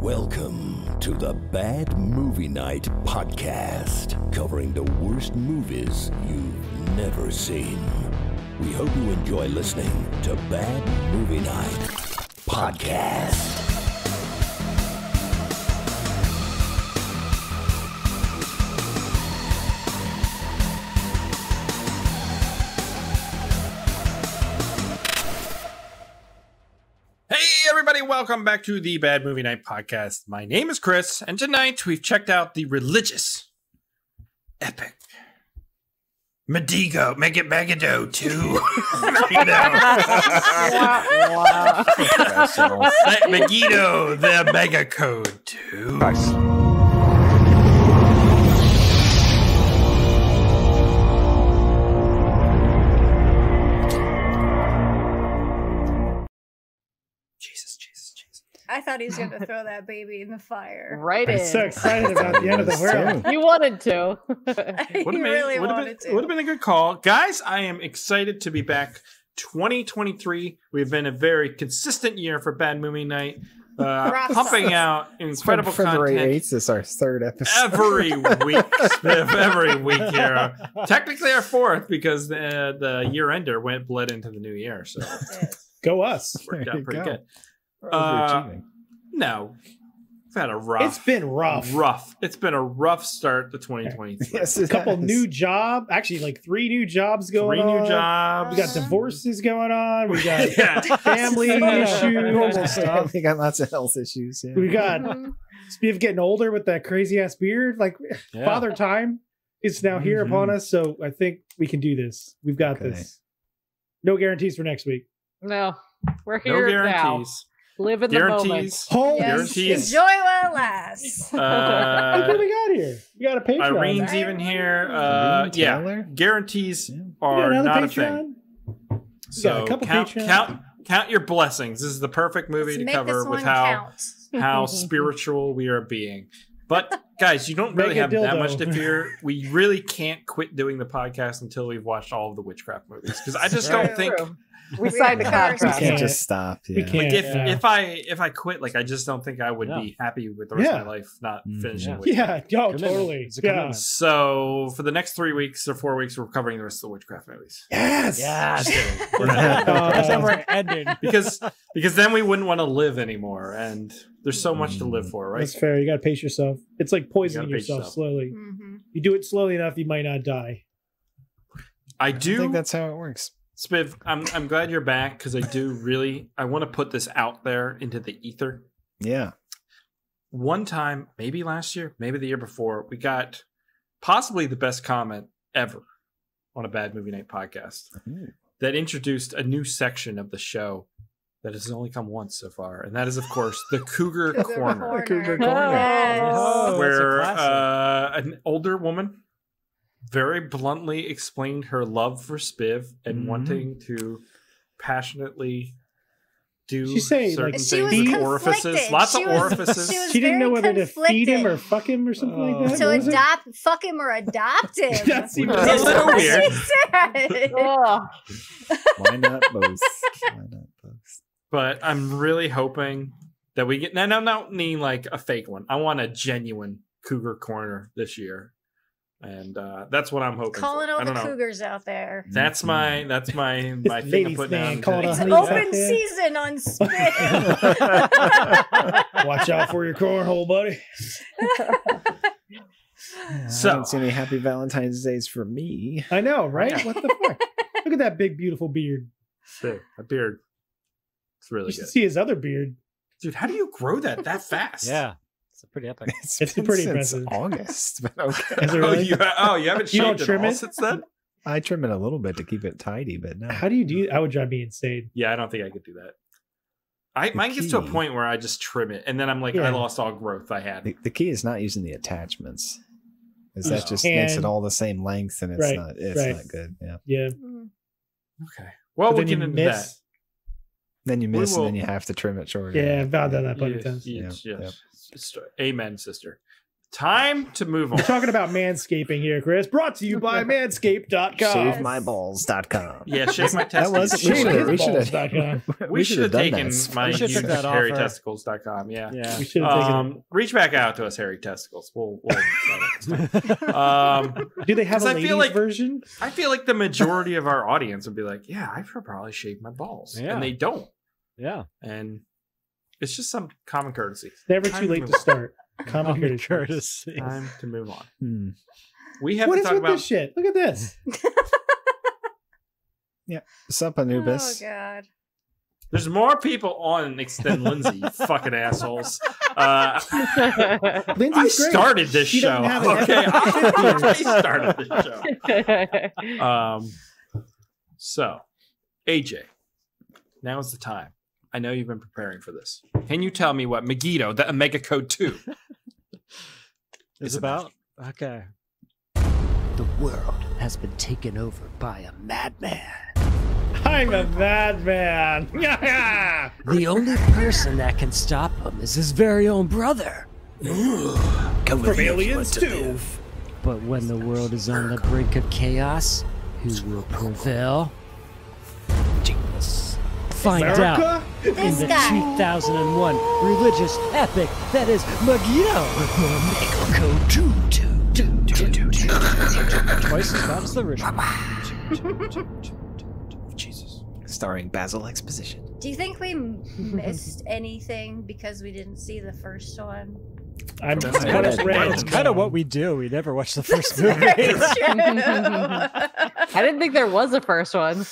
Welcome to the Bad Movie Night podcast, covering the worst movies you've never seen. We hope you enjoy listening to Bad Movie Night podcast. Welcome back to the Bad Movie Night podcast. My name is Chris, and tonight we've checked out the religious, epic Megiddo 2. Megiddo, the Mega Code 2. Nice. I thought he was going to throw that baby in the fire. Right I'm in. so excited about the end of the world. You wanted to. He really wanted to. Would have been a good call. Guys, I am excited to be back. 2023. We've been a very consistent year for Bad Movie Night. Pumping out incredible February content. 8th is our third episode. Every week. Every week here. Technically our fourth because the year ender bled into the new year. So go us. Worked out pretty good. No, we've had a rough. It's been rough. It's been a rough start to 2023. Yes, A couple new jobs, actually, like 3 new jobs going on. 3 new jobs. We got divorces going on. We got family issues. Stuff. We got lots of health issues. Yeah. We got Spiv getting older with that crazy ass beard. Like Father Time is now here upon us, so I think we can do this. We've got this. No guarantees for next week. No, we're here No guarantees. now. Live in the moment. Guarantees. Yes. Enjoy while it lasts. Look what we got here. We got a Patreon. Irene's even here. Guarantees are another not Patreon. a thing. So count your blessings. This is the perfect movie to cover with how spiritual we are being. But guys, you don't really have that much to fear. We really can't quit doing the podcast until we've watched all of the witchcraft movies because I just don't think. We signed the contract. We can't just stop. Yeah. We can't. Like if I quit, like I just don't think I would be happy with the rest of my life not finishing. Totally. Yeah. So for the next 3 weeks or 4 weeks, we're covering the rest of the witchcraft movies. Yes. Just kidding. We're not we're ending because then we wouldn't want to live anymore, and there's so much to live for, right? That's fair. You got to pace yourself. It's like poisoning yourself slowly. You do it slowly enough, you might not die. I think that's how it works. Spiv, I'm glad you're back because I want to put this out there into the ether. Yeah. One time, maybe last year, maybe the year before, we got possibly the best comment ever on a Bad Movie Night podcast that introduced a new section of the show that has only come once so far, and that is, of course, the Cougar Corner. The Cougar Corner. Yes. Where an older woman very bluntly explained her love for Spiv and wanting to passionately do certain things with orifices. Lots of orifices. She didn't know whether to feed him or fuck him or something like that. So fuck him or adopt him. That seems a little weird. Why not both? But I'm really hoping that we get. No, I don't need like a fake one. I want a genuine Cougar Corner this year. And that's what I'm hoping. Calling for. all the cougars out there. That's my thing I'm putting down. It's open season on Spit. Watch out for your cornhole, buddy. So, I don't see any happy Valentine's Days for me. I know, right? What the fuck? Look at that big, beautiful beard. A beard. It's really good. You should see his other beard. Dude, how do you grow that fast? Yeah. It's pretty epic. It's pretty impressive. August, but okay. Is it really? You haven't shaved it all since then? I trim it a little bit to keep it tidy, but no. How do you do that? I would drive me insane. Yeah, I don't think I could do that. Mine gets to a point where I just trim it, and then I'm like, I lost all growth I had. The key is not using the attachments. Because that just makes it all the same length, and it's not good. Yeah. Okay. Well, we'll get into that. Then you miss, and then you have to trim it shorter. Yeah, I've done that plenty of times. Yes. Amen, sister. Time to move on. We're talking about manscaping here, Chris. Brought to you by manscaped.com. ShaveMyballs.com. Yeah, shave my testicles. We should have taken my hairytesticles.com. Yeah. We should have taken reach back out to us, hairy testicles. We'll do they have a ladies version? I feel like the majority of our audience would be like, yeah, I should probably shave my balls. Yeah. And they don't. Yeah. And it's just some common courtesy. It's never too late to start. Common courtesy. Time to move on. We have what to is talk with about this shit. Look at this. Yeah. What's up, Anubis? Oh God. There's more people on than Lindsay, you fucking assholes. I started this show. Okay, I started this show. So, AJ, now is the time. I know you've been preparing for this. Can you tell me what Megiddo, the Omega Code 2, is about? Okay. The world has been taken over by a madman. I'm a madman. The only person that can stop him is his very own brother. From Aliens too. But when the world is on the brink of chaos, who will prevail? Genius. Find out in the 2001 religious epic that is Megiddo. Twice as bad as the original. Jesus. Starring Basil Exposition. Do you think we missed anything because we didn't see the first one? It's kind of what we do. We never watch the first movie. I didn't think there was a first one.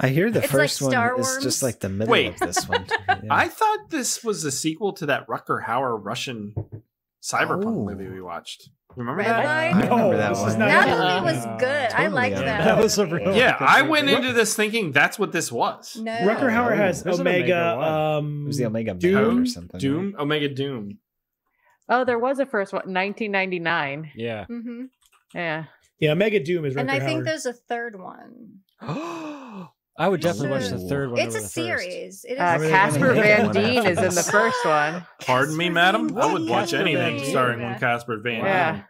I hear the first like one is just like the middle of this one. Yeah. I thought this was a sequel to that Rutger Hauer Russian cyberpunk movie we watched. Remember that? I remember that one. That movie was good. I liked that. That was a real I went into this thinking that's what this was. No. Rutger Hauer has Omega. It was the Omega Doom or something. Doom? Right? Omega Doom. Oh, there was a first one, 1999. Yeah. Mm-hmm. Yeah. Yeah, Omega Doom is Rutger And I think Hauer. there's a third one. I would definitely watch the third one. It's over a the series. It is Casper Van Dien is in the first one. Pardon me, madam? I would watch anything starring one Casper Van Dien. Yeah.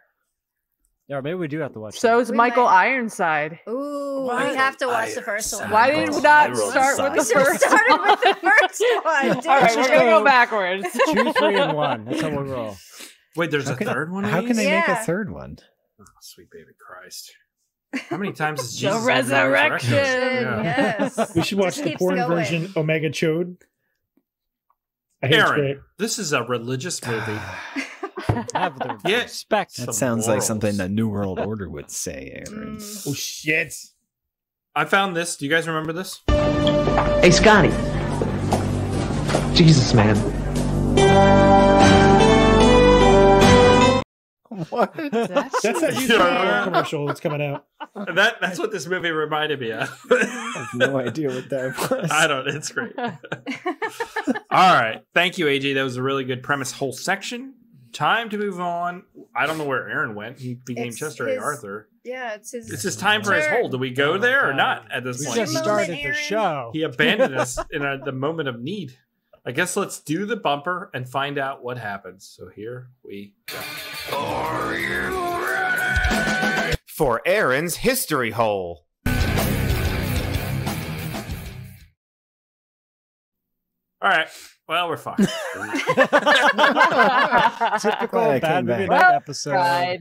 Yeah, maybe we do have to watch. So is Michael Ironside. Ooh, we have to watch the first one. Why did we not start with the first? Started with the first one. Dude. All right, we're gonna go backwards. 2, 3, and 1. That's how we'll roll. Wait, there's a third one? How can they make a third one? Oh, sweet baby Christ. How many times is Jesus? The resurrection. Yes. We should watch the porn version, Omega Chode. I hear it's great. This is a religious movie. Have the respect. That sounds like something the New World Order would say, Aaron. Oh, shit. I found this. Do you guys remember this? Hey, Scotty. Jesus, man. What? That's that new commercial that's coming out. That's what this movie reminded me of. I have no idea what that was. I don't. It's great. All right. Thank you, AJ. That was a really good premise. Whole section. Time to move on. I don't know where Aaron went. He became Chester A. Arthur. Yeah, it's his. It's his time for his hole. Do we go there or not at this point? We just started the show. He abandoned us in the moment of need. I guess let's do the bumper and find out what happens. So here we go. Are you ready? For Aaron's history hole. All right. Well, we're fine. Typical bad movie night episode.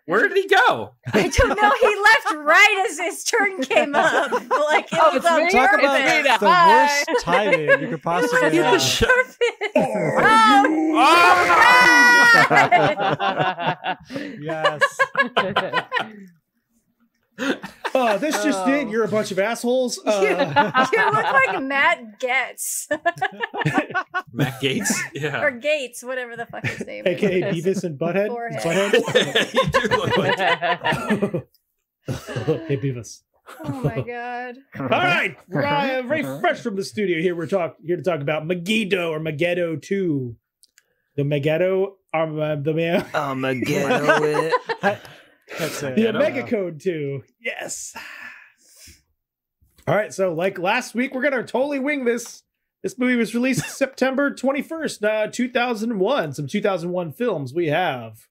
Where did he go? I don't know. He left right as his turn came up. Like it was on talk about purpose. the worst timing you could possibly have. Yes. This just did. You're a bunch of assholes. You look like Matt Getz. Matt Gates? Yeah. Or Gates, whatever the fuck his name is. AKA Beavis and Butthead. You do look like Hey, Beavis. Oh my god. All right. We're very fresh from the studio here. We're here to talk about Megiddo or Megiddo 2. The Megiddo Megiddo. That's it. The Omega Code 2. Yes. All right. So like last week, we're going to totally wing this. This movie was released September 21st, 2001. Some 2001 films we have.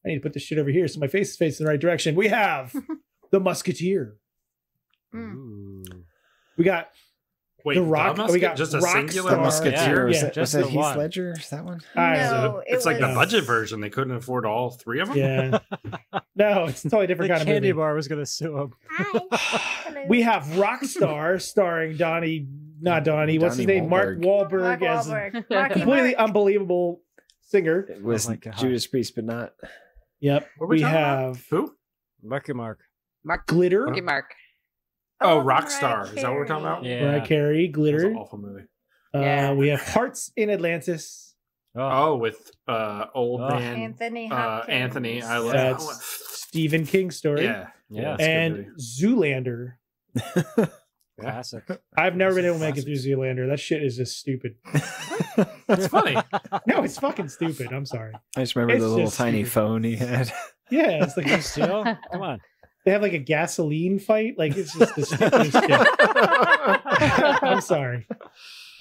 I need to put this shit over here so my face is facing the right direction. We have The Musketeer. We got The Rock. We got just a Rock singular Star. Musketeer. Was it Heath Ledger? Is that one? No, it's like the budget version. They couldn't afford all three of them. Yeah. No, it's a totally different kind of movie. Candy bar was going to sue him. We have Rockstar starring what's his name? Mark Wahlberg as a completely unbelievable singer. It was Judas Priest, but not. Yep. We have who? Marky Mark. Glitter. Marky Mark. Oh, Rockstar. Is that what we're talking about? Yeah. Mariah Carey, Glitter. That's an awful movie. We have Hearts in Atlantis. With old man Anthony. Anthony. I love That's Stephen King story. Yeah. And Zoolander. Classic. I've never been able to make it through Zoolander. That shit is just stupid. It's funny. No, it's fucking stupid. I'm sorry. I just remember the little tiny phone he had. Yeah, it's like Still? Come on. they have like a gasoline fight. Like it's just the stupidest shit. I'm sorry.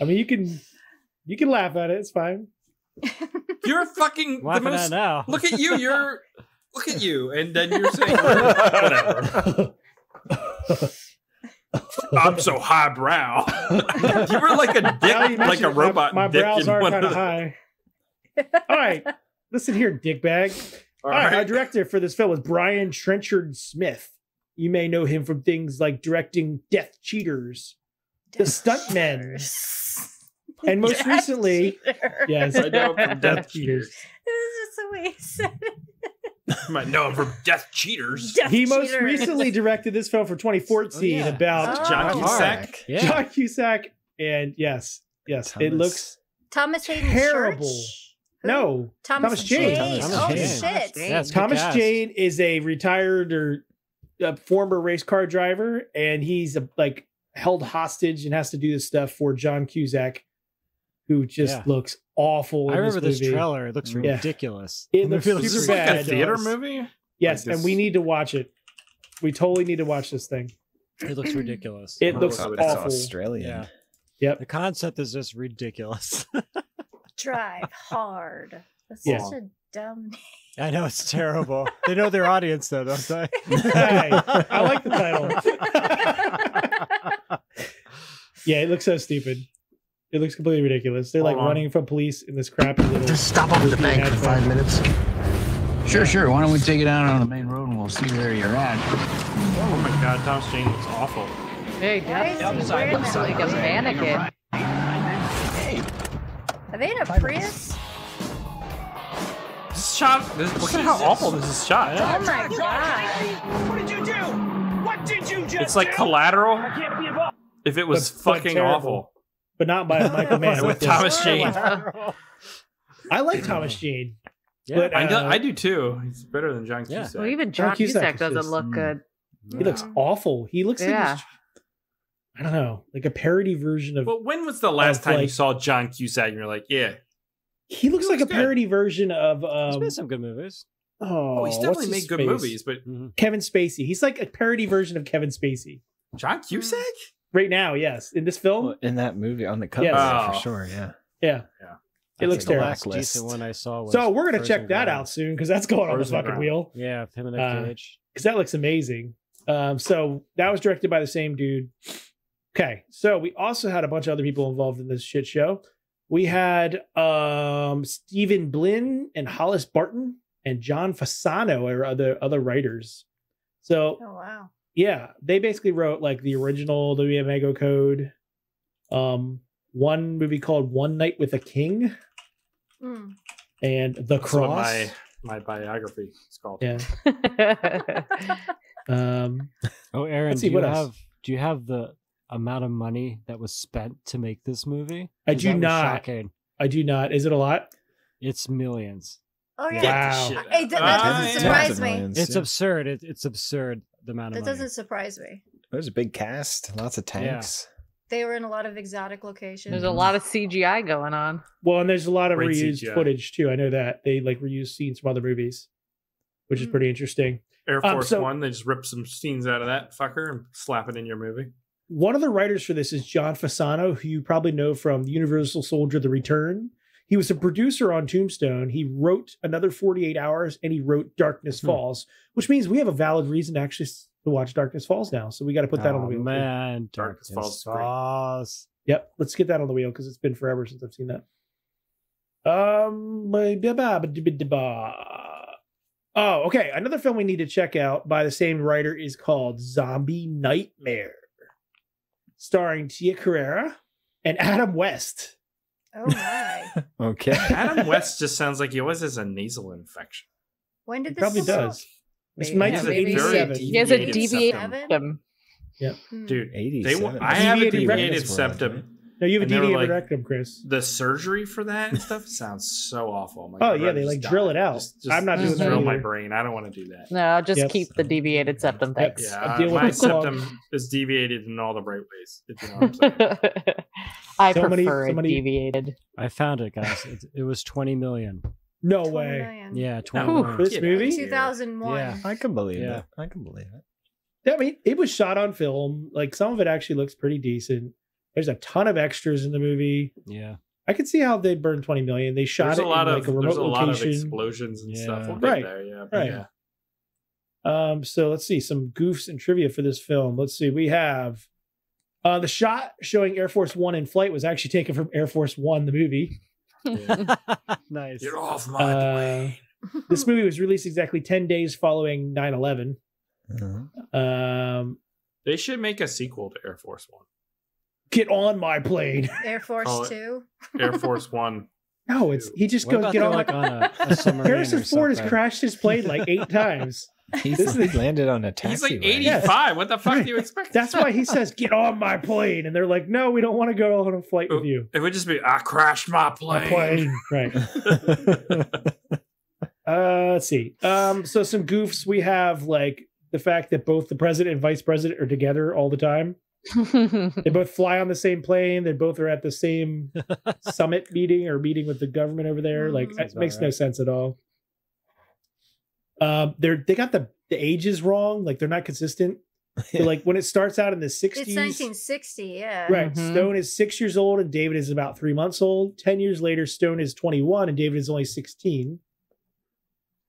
I mean, you can laugh at it. It's fine. You're fucking the Laughing most. at now. Look at you. Look at you, and then you're saying whatever. I'm so highbrow. You were like a dick, like a robot. My dick brows in are one kind of the- high. All right, listen here, dickbag. All right, our director for this film was Brian Trenchard-Smith. You may know him from things like directing Death Cheaters, The Stuntmen, and most recently, yes, I know him from Death Cheaters. This is just the way he said it. You might know him from Death Cheaters. He most recently directed this film for 2014 about John Cusack. Yeah. John Cusack, and yes, it looks Thomas Hayden terrible. Church? No, Thomas Jane. Thomas Jane. Shit. Yeah, it's Thomas good Jane is a retired or a former race car driver, and he's like held hostage and has to do this stuff for John Cusack, who just looks awful. I remember this movie. trailer. It looks ridiculous. It looks Is this super like bad. a theater movie? Yes, Like and we need to watch it. We totally need to watch this thing. It looks ridiculous. It looks It's awful. Australian. Yeah. Yep. The concept is just ridiculous. Drive hard. That's Yeah. such a dumb name. I know it's terrible. They know their audience though, don't they? Hey, I like the title. Yeah, it looks so stupid. It looks completely ridiculous. They're like running from police in this crappy little. Just stop up at the bank for 5 minutes. Sure. Why don't we take it out on the main road and we'll see where you're at. Oh my God, Thomas Jane looks awful. Hey, Why that's is he wearing like a mannequin. Are they in a Prius? This is shot. Look at how awful this is shot. Oh my God. What did you do? What did you just It's like Collateral. If it was But fucking terrible. awful. But not by Michael Mann. With Thomas Jane. I like Thomas Jane. Yeah. But, I do too. He's better than John Yeah. Cusack. Well, even John John Cusack Cusack is doesn't just- look good. he looks awful. He looks like Yeah. I don't know, like a parody version of. Well, when was the last time you like- saw John Cusack and you're like, yeah. He looks like a parody version of. He's made some good movies. Oh, he's what's definitely his made good face? movies, but Kevin Spacey. He's like a parody version of Kevin Spacey. John Cusack? Right now, yes. In this film, Well, in that movie on the cover, Yes. for sure. Yeah. yeah. It looks the terrible. Last decent one I saw was So we're gonna Frozen check that Ground. out soon because that's going on the Frozen fucking Ground. wheel. Yeah, him and Nick Cage. Because that looks amazing. So that was directed by the same dude. Okay, so we also had a bunch of other people involved in this shit show. We had Stephen Biehn and Hollis Barton and John Fasano or other writers. So Oh wow. yeah, they basically wrote like the original WMAGO Code. One movie called One Night with a King Mm. and The That's what Cross. my biography is called. Yeah. Oh, Aaron, let's see, what else? do you have the amount of money that was spent to make this movie? I 'Cause do that was not. shocking. I do not. Is it a lot? It's millions. Oh yeah. Wow. That doesn't surprise me. It's absurd. It's absurd the amount of That money. doesn't surprise me. There's a big cast, lots of tanks. They were in a lot of exotic locations. There's a lot of CGI going on. Well, and there's a lot of Great reused CGI. footage too. I know that they like reuse scenes from other movies, which is pretty interesting. Air Force so- One, they just rip some scenes out of that fucker and slap it in your movie. One of the writers for this is John Fasano, who you probably know from Universal Soldier: The Return. He was a producer on Tombstone. He wrote Another 48 Hours, and he wrote Darkness Falls, which means we have a valid reason actually to watch Darkness Falls now. So we got to put that on the wheel. Man, Darkness Falls. Yep, let's get that on the wheel because it's been forever since I've seen that. Oh, okay. Another film we need to check out by the same writer is called Zombie Nightmare, starring Tia Carrere and Adam West. Oh my. Okay. Adam West just sounds like he always has a nasal infection. When did this Probably come out? does. This might be Maybe. 87. He has a deviated septum. Yep. Dude, 87. I have a Deviated deviated rectum. septum. No, you have a And they were deviated like, rectum, Chris. The surgery for that and stuff sounds so awful. Oh, yeah, they like drill it out. I'm not doing that drill my either. brain. I don't want to do that. No, just Yep. keep the deviated septum. Thanks. Yeah, deal with my the clog. septum is deviated in all the right ways. If you know what I'm saying. I Somebody- prefer it somebody- deviated. I found it, guys. It was 20 million. No 20 way. million. Yeah, 20 No, million. This get movie? outta here. 2001. Yeah. I can believe Yeah. it. I can believe it. I mean, it was shot on film. Like, some of it actually looks pretty decent. There's a ton of extras in the movie. Yeah. I could see how they burned 20 million. They shot There's it a lot in of like a remote there's a lot of location. explosions and stuff. Yeah. We'll get Right. there, yeah. Right. Yeah. So let's see some goofs and trivia for this film. Let's see. We have the shot showing Air Force One in flight was actually taken from Air Force One, the movie. Nice. Get off my plane. This movie was released exactly 10 days following 9/11. Uh-huh. They should make a sequel to Air Force One. Get on my plane. Air Force Call it- 2. Air Force One. No, it's he just What goes about get they're, on like my on a submarine Harrison or Ford has something? crashed his plane like 8 times. He landed on a taxi. He's like rank. 85. What the fuck do you expect? That's why he says, "Get on my plane," and they're like, "No, we don't want to go on a flight with you." It would just be, I crashed my My plane. plane, right? Let's see. So some goofs we have, like the fact that both the president and vice president are together all the time. They both fly on the same plane. They both are at the same summit meeting or meeting with the government over there. Like, it makes no sense at all. They got the ages wrong. Like, they're not consistent. So, like, when it starts out in the 60s, It's 1960, yeah. right? Stone is 6 years old and David is about 3 months old. 10 years later, Stone is 21 and David is only 16.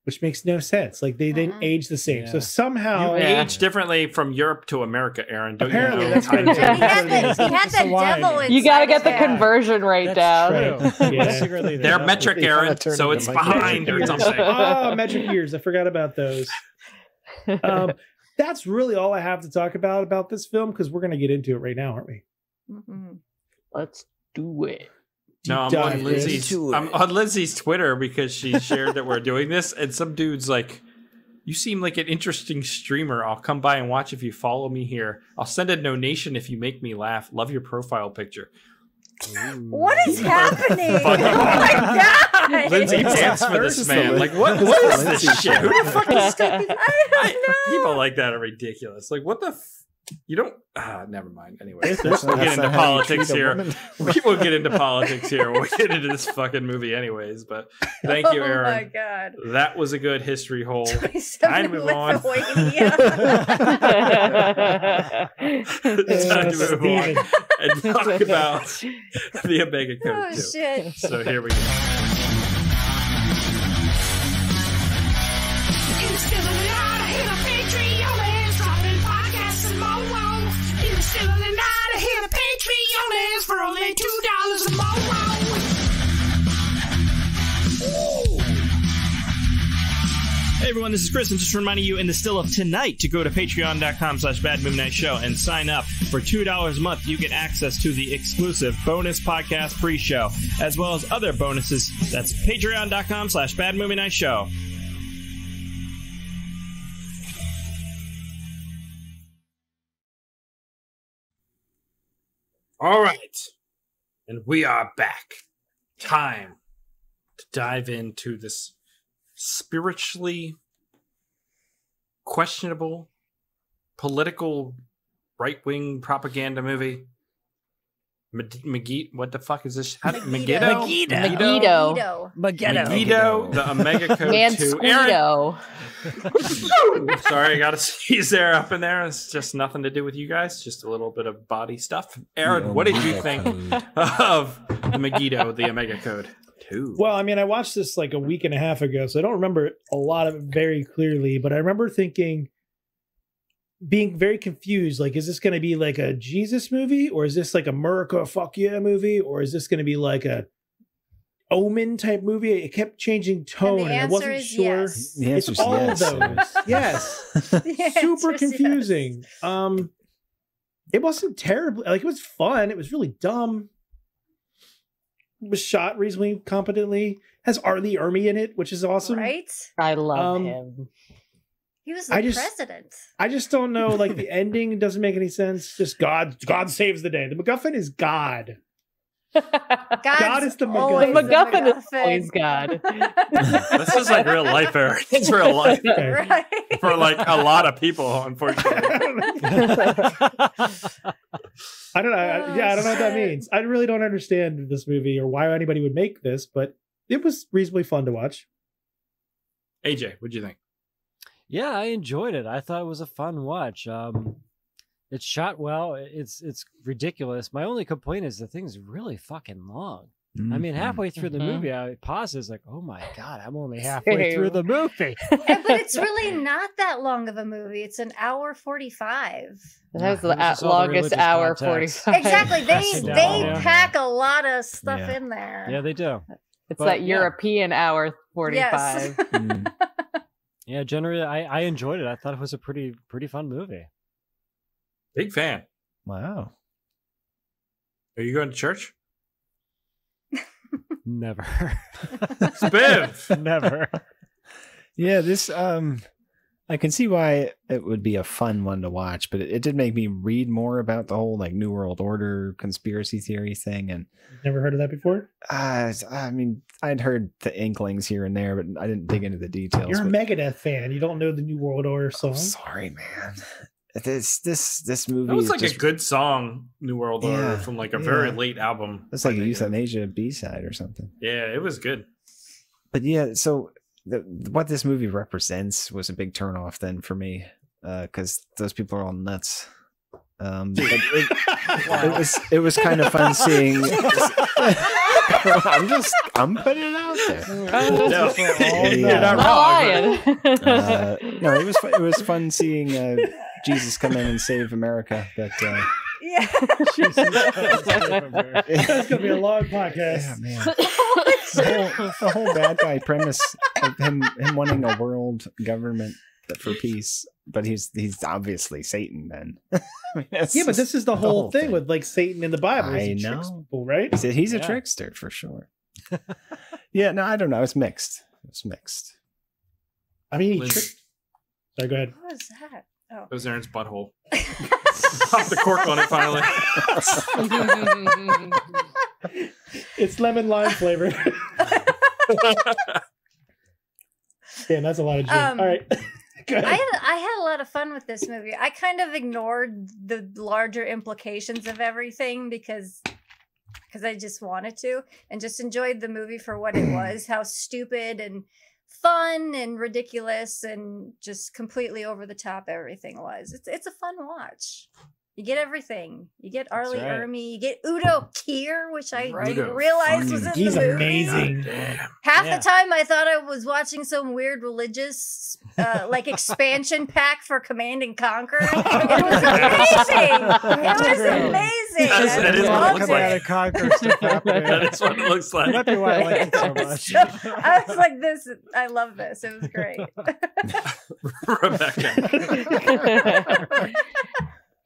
Which makes no sense. Like, they didn't age the same. Yeah. So somehow, You age differently from Europe to America, Aaron. Don't Apparently, you know? that's Time right. change. He had that devil inside You got to get the his head. conversion rate down. That's true. Yeah. Secretly, They're not- metric, They Aaron, kinda turn so into it's Michael behind or Jackson. something. Oh, metric years. I forgot about those. That's really all I have to talk about this film because we're going to get into it right now, aren't we? Mhm. Let's do it. No, I'm dive on Lindsay's. into I'm it. on Lindsay's Twitter because she shared that we're doing this, and some dude's like, "You seem like an interesting streamer. I'll come by and watch if you follow me here. I'll send a donation if you make me laugh. Love your profile picture." What is happening? Fucking- Oh my god! Lindsay danced for this man. Like, what is this shit? Who the fuck is I don't know. People like that are ridiculous. Like, what the? You don't. Never mind. Anyway, That's we'll get not into how you politics treat a here. woman. We will get into politics here. We'll get into this fucking movie anyways. But thank you, Oh my Aaron. god. That was a good history hole. 27 Time to move on. Lithuania. It's time to move on Steven. and talk about the Omega Code Oh 2. shit. So here we go. Hey everyone, this is Chris, and just reminding you in the still of tonight to go to patreon.com/badmoonnightshow and sign up. For $2 a month, you get access to the exclusive bonus podcast pre-show, as well as other bonuses. That's patreon.com/badmovienightshow. All right, and we are back. Time to dive into this spiritually questionable political right-wing propaganda movie, Megiddo. What the fuck is this? Megiddo. Megiddo. The Omega Code 2. Mansquito. Sorry, I got to sneeze there up in there. It's just nothing to do with you guys. Just a little bit of body stuff. Aaron, what did you think of the Megiddo, the Omega Code 2? Well, I mean, I watched this like a week and a half ago, so I don't remember a lot of it very clearly, but I remember being very confused. Like, is this going to be like a Jesus movie, or is this like a America fuck yeah movie, or is this going to be like a Omen type movie? It kept changing tone, and I wasn't sure. Yes. It's all of those. Yes. Super confusing. Yes. It wasn't terrible. Like, it was fun. It was really dumb. It was shot reasonably competently. Has Arlie Ermy in it, which is awesome. Right? I love him. He was the president. I just don't know. Like, the ending doesn't make any sense. Just God saves the day. The MacGuffin is God. God is the MacGuffin. The MacGuffin is always God. This is like real life, Aaron. It's real life. Right. For like a lot of people, unfortunately. I don't know. I don't know what that means. I really don't understand this movie or why anybody would make this, but it was reasonably fun to watch. AJ, what'd you think? Yeah, I enjoyed it. I thought it was a fun watch. It's shot well. It's ridiculous. My only complaint is the thing's really fucking long. Mm-hmm. I mean, halfway through the movie, I pauses like, oh my God, I'm only halfway through the movie. But it's really not that long of a movie. It's an hour 45. That's the longest hour 45. Exactly. They pack a lot of stuff in there. Yeah, they do. It's that European hour 45. Yes. Yeah, generally, I enjoyed it. I thought it was a pretty fun movie. Big fan. Wow. Are you going to church? Never. Spiv. Never. Yeah, this I can see why it would be a fun one to watch, but it did make me read more about the whole like New World Order conspiracy theory thing. And never heard of that before? I mean, I'd heard the inklings here and there, but I didn't dig into the details. You're a Megadeth fan. You don't know the New World Order song. I'm sorry, man. This movie. It was like a good song, New World Order, from like a very late album. It's like a Euthanasia B-side or something. Yeah, it was good. But yeah, so what this movie represents was a big turnoff then for me, because those people are all nuts. But it was kind of fun seeing. I'm putting it out there. You're not wrong. No, it was fun seeing Jesus come in and save America. But yeah, that's gonna be a long podcast. Yeah, man. The whole bad guy premise of him wanting a world government for peace, but he's obviously Satan then. I mean, but this is the whole thing with like Satan in the Bible. I know, people, right? He's a trickster for sure. Yeah, no, I don't know. It's mixed. I mean, he tricked. Sorry, go ahead. What was that? Oh, it was Aaron's butthole. Pop the cork on it finally. It's lemon lime flavored. Damn, that's a lot of gin. All right. I had a lot of fun with this movie. I kind of ignored the larger implications of everything because I just wanted to, and just enjoyed the movie for what it was, how stupid and fun and ridiculous and just completely over the top everything was. It's a fun watch. You get everything. You get Arlie Ermy. You get Udo Kier, which I didn't realize was in the movie. He's amazing. Half the time I thought I was watching some weird religious like expansion pack for Command and Conquer. It was amazing. That is what it looks like. Conquer stuff happening. That is what it looks like. That'd be why I like it so much. I was like, I love this. It was great. Rebecca.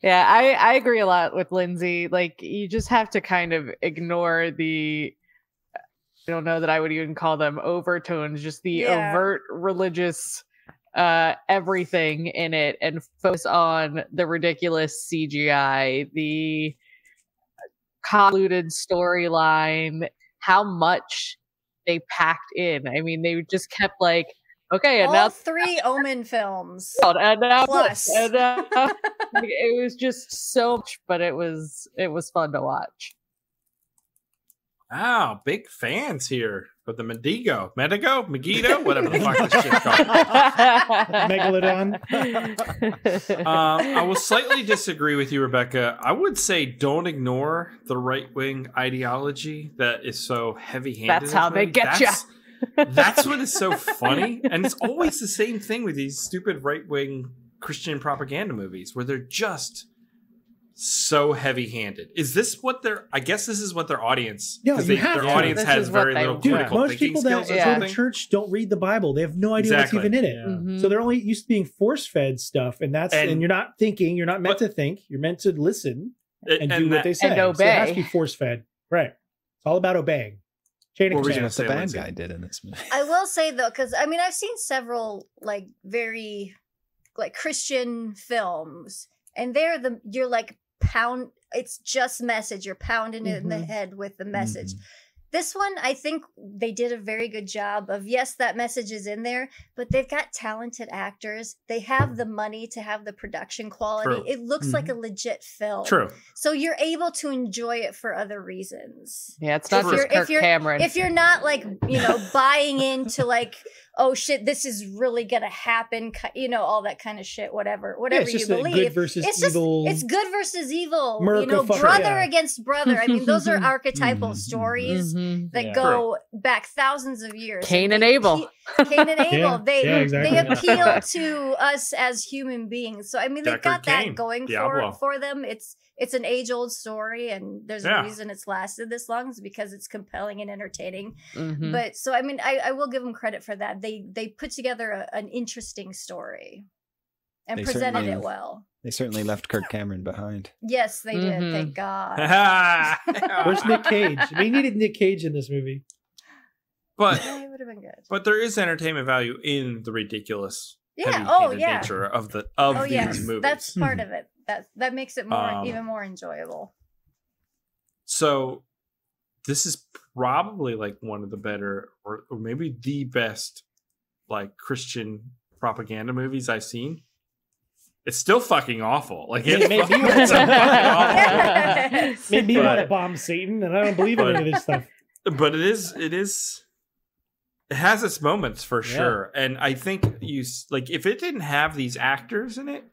Yeah, I agree a lot with Lindsay. Like, you just have to kind of ignore the, I don't know that I would even call them overtones, just the overt religious everything in it, and focus on the ridiculous CGI, the convoluted storyline, how much they packed in. I mean, they just kept like, okay, and all now 3 Omen films. And now plus. This, and it was just so much, but it was fun to watch. Wow, big fans here of the Megiddo, whatever the fuck this shit's called. Megalodon. I will slightly disagree with you, Rebecca. I would say don't ignore the right-wing ideology that is so heavy-handed. That's how they get you. That's what is so funny. And it's always the same thing with these stupid right-wing Christian propaganda movies where they're just so heavy-handed. Is this what I guess this is what their audience, because their audience has very little critical most thinking people that skills go to church don't read the Bible. They have no idea what's even in it. So they're only used to being force-fed stuff, and you're not thinking, you're not meant to think, you're meant to listen and do what they say. And obey. So it has to be force-fed. Right. It's all about obeying. What the bad guy did in this movie. I will say though, because I mean I've seen several very Christian films, and you're pound, it's just message, you're pounding it in the head with the message. This one, I think they did a very good job of, yes, that message is in there, but they've got talented actors. They have the money to have the production quality. True. It looks like a legit film. True. So you're able to enjoy it for other reasons. Yeah, it's not just Kirk Cameron. If you're not buying into oh shit, this is really gonna happen, all that kind of shit, whatever you believe. Good versus evil. It's good versus evil. Brother against brother. I mean, those are archetypal stories that go back thousands of years. Cain and Abel. They appeal to us as human beings. So I mean, they've got that going for them. It's an age-old story, and there's a reason it's lasted this long. It's because it's compelling and entertaining. But so I mean, I will give them credit for that. They put together an interesting story and presented it well. They certainly left Kirk Cameron behind. Yes, they did. Thank God. Where's Nick Cage? We needed Nick Cage in this movie. But it would have been good. But there is entertainment value in the ridiculous nature of these movies. That's part of it. That makes it even more enjoyable. So this is probably one of the better, or maybe the best, Christian propaganda movies I've seen. It's still fucking awful. Maybe you want to bomb Satan, and I don't believe in any of this stuff. But it has its moments for sure. And I think if it didn't have these actors in it,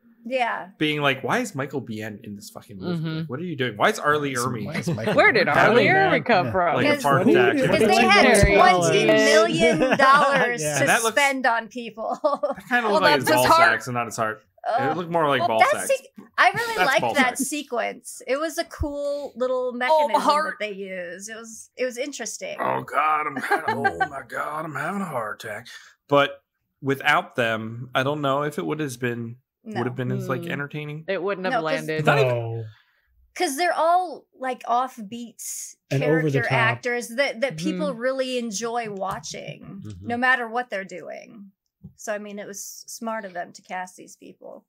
being why is Michael Biehn in this fucking movie? What are you doing? Why is Arlie Ermey? Where did Arlie Ermey come from? A park actor. Because they had $20 million to spend on people. That kind of looked like his ball sacks and not his heart. It looked more like ball sacks. I really liked that sequence. It was a cool little mechanism that they used. It was interesting. Oh God, my God, I'm having a heart attack. But without them, I don't know if it would have been as entertaining. It wouldn't have landed. Because they're all offbeat character actors that people really enjoy watching, no matter what they're doing. So I mean, it was smart of them to cast these people.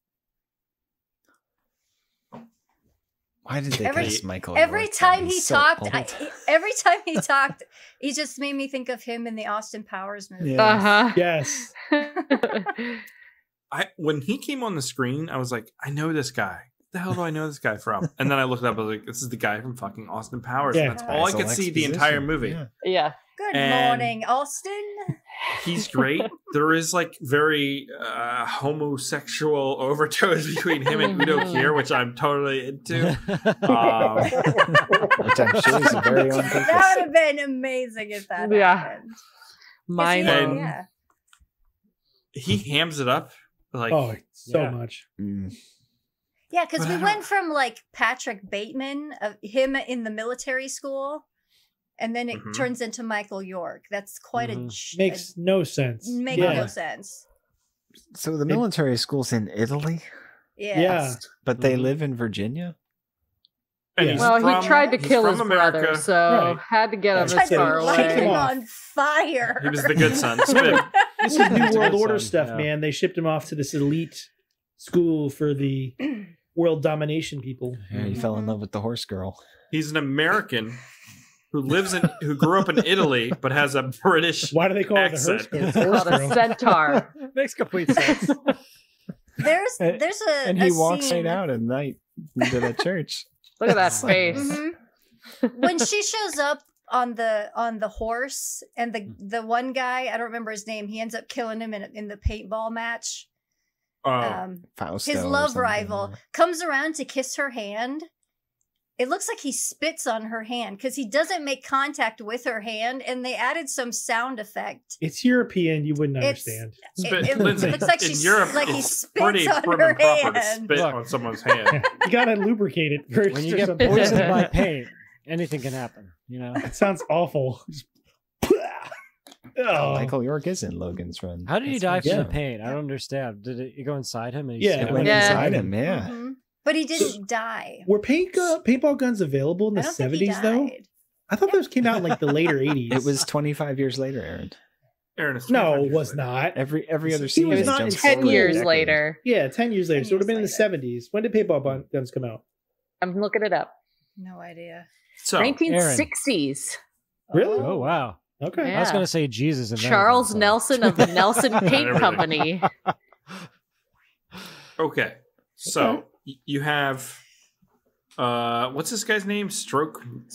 Why did they cast Michael? Every time he talked, he just made me think of him in the Austin Powers movie. Yes. When he came on the screen, I was like, I know this guy. What the hell do I know this guy from? And then I looked up, I was like, this is the guy from fucking Austin Powers. Yeah. And that's all I could see the entire movie. Yeah. Good morning, Austin. He's great. There is very homosexual overtones between him and Udo Kier, which I'm totally into. Which I'm sure is very on purpose. That would have been amazing if that happened. He hams it up so much. Yeah, because we went from Patrick Bateman of him in the military school. And then it turns into Michael York. That's quite makes no sense. No sense. So the military school's in Italy? Yeah. But they live in Virginia? Well, he tried to kill his brother, so had to get him as far away. Light him on fire. He was the good son. This is New World Order stuff, man. They shipped him off to this elite school for the world domination people. Yeah, he fell in love with the horse girl. He's an American who grew up in Italy but has a British Why do they call accent. it the horse girl? A centaur. Makes complete sense. There's a he walks right out at night into the church. Look at that face. When she shows up on the horse, and the one guy, I don't remember his name, he ends up killing him in the paintball match. His love rival comes around to kiss her hand. It looks like he spits on her hand because he doesn't make contact with her hand, and they added some sound effect. It's European, you wouldn't understand. It looks like he spits on her hand. To spit on someone's hand. You gotta lubricate it first. When you get poisoned by paint, anything can happen. You know, it sounds awful. Michael York is in Logan's Run. How did he die from the paint? I don't understand. Did it go inside him? And it went inside him. Yeah. Mm-hmm. But he didn't die. Were paintball guns available in the 70s, though? I thought those came out in like the later 80s. It was 25 years later, Aaron. No, it was not. Every other season. It was not 10 years later. Yeah, 10 years later. So it would have been in the 70s. When did paintball guns come out? I'm looking it up. No idea. So 1960s. Really? Oh, wow. Okay. I was going to say Jesus. Charles Nelson of the Nelson Paint Company. Okay. So you have what's this guy's name? Stone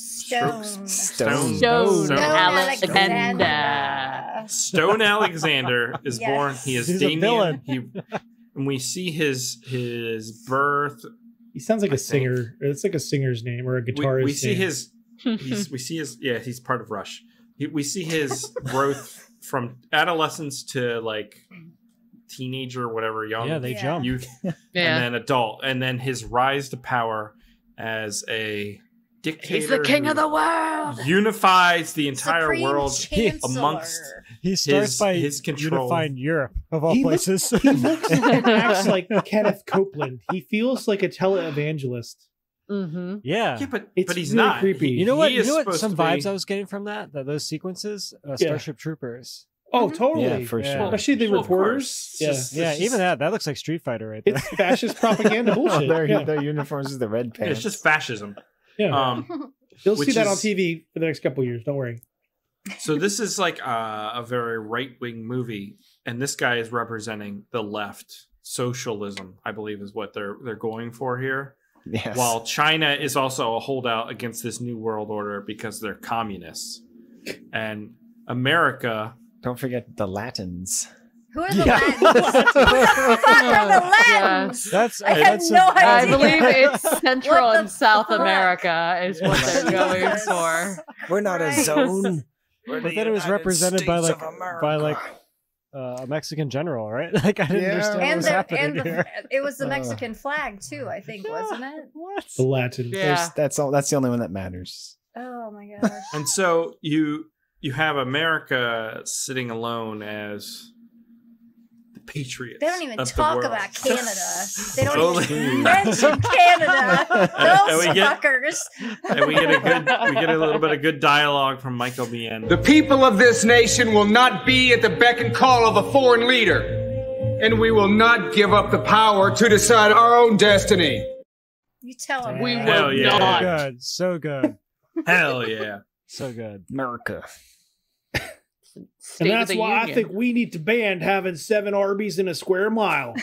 Alexander. Stone Alexander is born. He is Damien. And we see his birth. He sounds like a singer. It's like a singer's name or a guitarist. We see his. He's part of Rush. We see his growth from adolescence to like teenager, whatever, young. Yeah, they jump. Youth, and then adult, and then his rise to power as a dictator. He's the king of the world. Unifies the entire world amongst. He starts by his control. Unifying Europe of all places. He looks and acts like Kenneth Copeland. He feels like a televangelist. Mm-hmm. Yeah, but he's really not creepy. You know what? Some vibes I was getting from those sequences, Starship Troopers. Oh, totally. Yeah, for sure. Especially the reporters. Yeah, even that looks like Street Fighter right there. It's fascist propaganda bullshit. Their uniforms is the red pants. It's just fascism. Yeah. You'll see that on TV for the next couple of years. Don't worry. So this is like a very right-wing movie, and this guy is representing the left. Socialism, I believe, is what they're going for here. Yes. While China is also a holdout against this new world order because they're communists. And America... Don't forget the Latins. Who are the Latins? Who the fuck are the Latins? I have no idea. I believe it's Central and South America is what they're going for. We're not a zone. But then it was represented by a Mexican general, right? Like I didn't understand what was happening here. It was the Mexican flag too, I think, wasn't it? What? The Latin. Yeah. That's all. That's the only one that matters. Oh my gosh. And so you have America sitting alone as the patriots. They don't even talk about Canada. They don't Totally. even mention Canada. Those fuckers. And we get a little bit of good dialogue from Michael Biehn. The people of this nation will not be at the beck and call of a foreign leader, and we will not give up the power to decide our own destiny. You tell them. We Hell will yeah. not. So good. Hell yeah. So good. America. And that's why I think we need to ban having 7 Arby's in a square mile.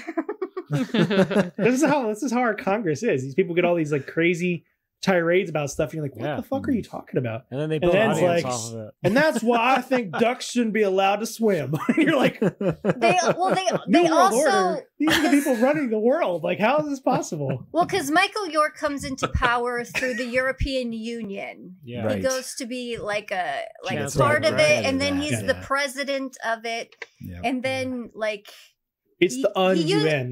This is how our Congress is. These people get all these like crazy tirades about stuff. And you're like, what the fuck are you talking about? And then they build an audience off of it. And that's why I think ducks shouldn't be allowed to swim. You're like, they also these are the people running the world. Like, how is this possible? Well, because Michael York comes into power through the European Union. Yeah. Right. He goes to be like That's part right, of it, right. and then he's the Yeah. president of it, Yeah. and then like. It's the UN.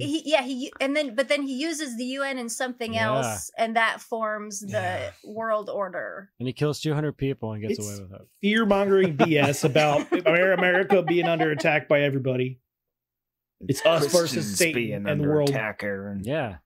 But then he uses the UN in something else, and that forms the world order. And he kills 200 people and gets away with it. Fear-mongering BS about America being under attack by everybody. It's us versus Satan and the world. Attacker. Yeah.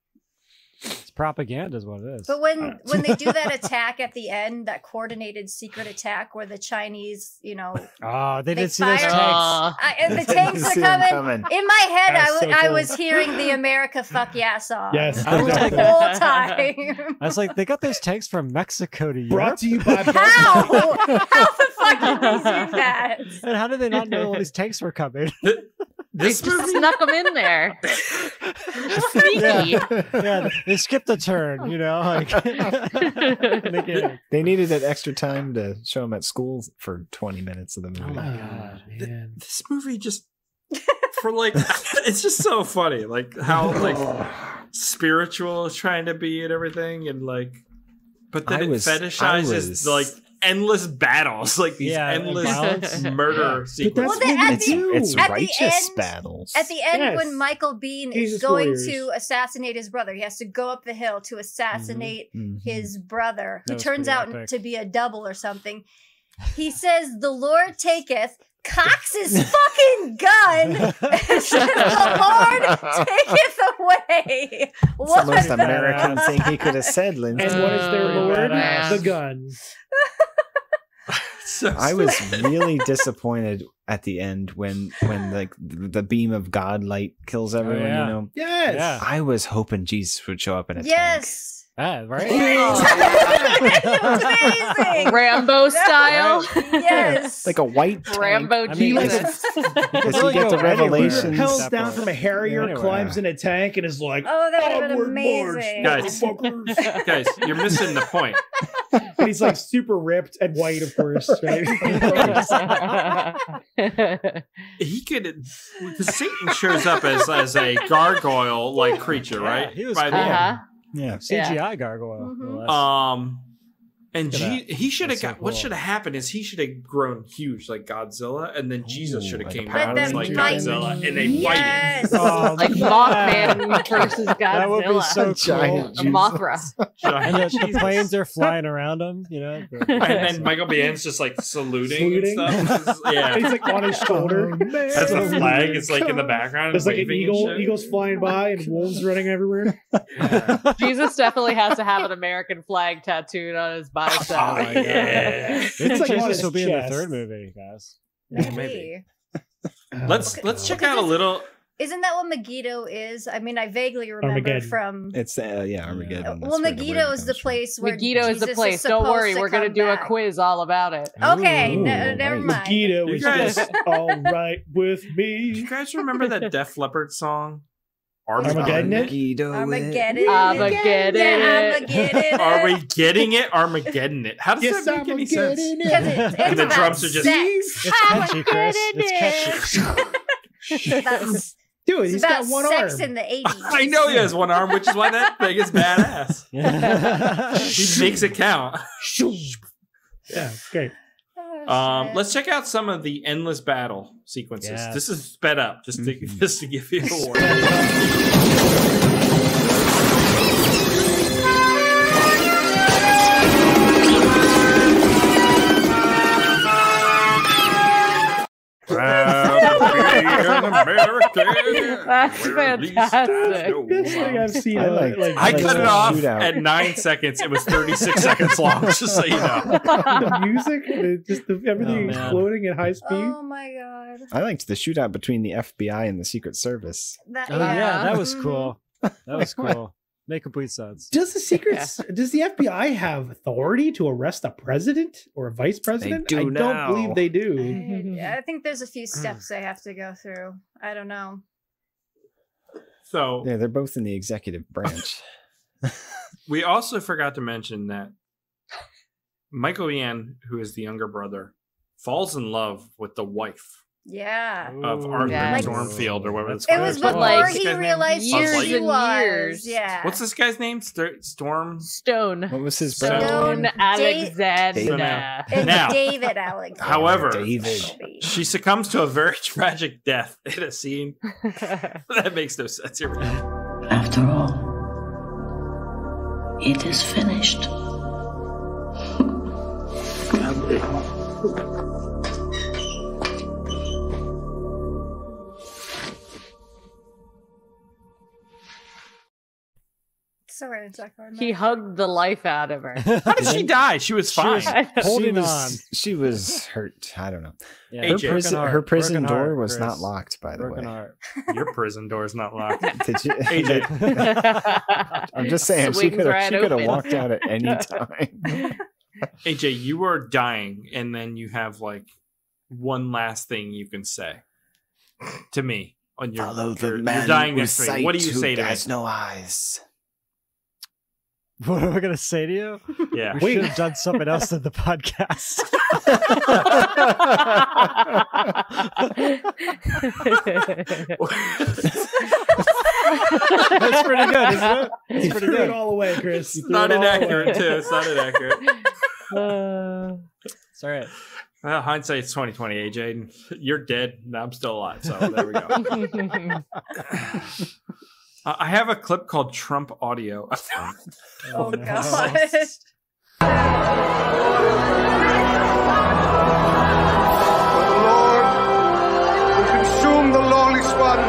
It's propaganda is what it is. But when they do that attack at the end, that coordinated secret attack where the Chinese, they did see those tanks. And the tanks are coming. In my head, I was hearing the America Fuck Yeah song. Yes, I was the whole time. I was like, they got those tanks from Mexico to Europe. Brought to you by How? How the fuck did they do that? And how did they not know all these tanks were coming? This movie snuck them in there. Yeah, they skipped a turn, you know. Like they needed that extra time to show them at school for 20 minutes of the movie. Oh my god, man. This movie just for like it's just so funny, like how like spiritual it's trying to be and everything, and like, but then it fetishizes like endless battles, like these endless murder sequences. It's righteous battles. At the end, when Michael Biehn is going to assassinate his brother, he has to go up the hill to assassinate his brother, who turns out to be a double or something. He says, "The Lord taketh," cocks his fucking gun, and says, "The Lord taketh away." It's the most American thing he could have said, Lindsay. And what is their Lord? The gun. I was really disappointed at the end when like the beam of God light kills everyone. You know, I was hoping Jesus would show up in a tank. Right? Amazing. Rambo style. Yes. Like a white tank. Rambo Jesus. Because you get the revelations. Rappels down from a Harrier, climbs in a tank, and is like, "Oh, that would have been amazing." Guys, you're missing the point. And he's like super ripped and white, of course. Right? He could. Satan shows up as a gargoyle like creature, right? He was by the end. Yeah, CGI gargoyle. And he should have got. What should have happened is he should have grown huge like Godzilla, and then Jesus should have came out like Godzilla, and they fight. Like Mothman versus Godzilla. That would be so cool. Mothra. And the planes are flying around him, you know. And then Michael Bihn's just like saluting and stuff. Yeah, he's like on his shoulder. That's the flag. It's like in the background. There's like an eagle's flying by and wolves running everywhere. Jesus definitely has to have an American flag tattooed on his bicep. Oh my God. It's like Jesus will be in the third movie, guys. Maybe. Let's check out a little. Isn't that what Megiddo is? I mean, I vaguely remember Armageddon. from. It's Armageddon. Well, Megiddo is the place where Megiddo is the place. Don't worry, we're gonna do a quiz all about it. Okay, never mind. Megiddo is just all right with me. Do you guys remember that Def Leppard song? Armageddon. Armageddon. Are we getting it? Armageddon it. How does that make any sense? And the drums are just. It's catchy, Chris. It's catchy. Dude, he's got one arm. Sex in the 80s. I know he has one arm, which is why that thing is badass. He makes it count. Yeah, great. Let's check out some of the endless battle sequences. Yes. This is sped up, just to give you a warning. That's fantastic. Best thing I've seen. I cut it off at 9 seconds. It was 36 seconds long, just so you know. The music, everything exploding at high speed. Oh my God. I liked the shootout between the FBI and the Secret Service. That was cool. That was cool. Make complete sense. Does the does the FBI have authority to arrest a president or a vice president? I don't believe they do. I think there's a few steps they have to go through. I don't know. So yeah, they're both in the executive branch. We also forgot to mention that Michael Biehn, who is the younger brother, falls in love with the wife. Yeah. Of Arthur Stormfield or whatever it's called. It was before he realized who she was. Yeah. What's this guy's name? Stone. What was his brother? Stone Alexander. Now, David Alexander. However, she succumbs to a very tragic death in a scene that makes no sense here. After all, it is finished. He hugged the life out of her. How did she die? She was fine. She was hurt. I don't know. Yeah. Her prison door was not locked, by the way. Your prison door is not locked. Did you? AJ. I'm just saying, she could have walked out at any time. AJ, you are dying, and then you have like one last thing you can say to me on your, Follow the you're man dying with next to me. sight What do you who say to me? has no eyes. What am I going to say to you? Yeah. We should have done something else in the podcast. That's pretty good, isn't it? That's You pretty threw good. it all away, Chris. You It's threw not it all inaccurate, away. too. It's not inaccurate. It's all right. Well, hindsight's 20/20, AJ. You're dead. Now I'm still alive. So there we go. I have a clip called Trump Audio. Oh, no. God. Consume the lawless one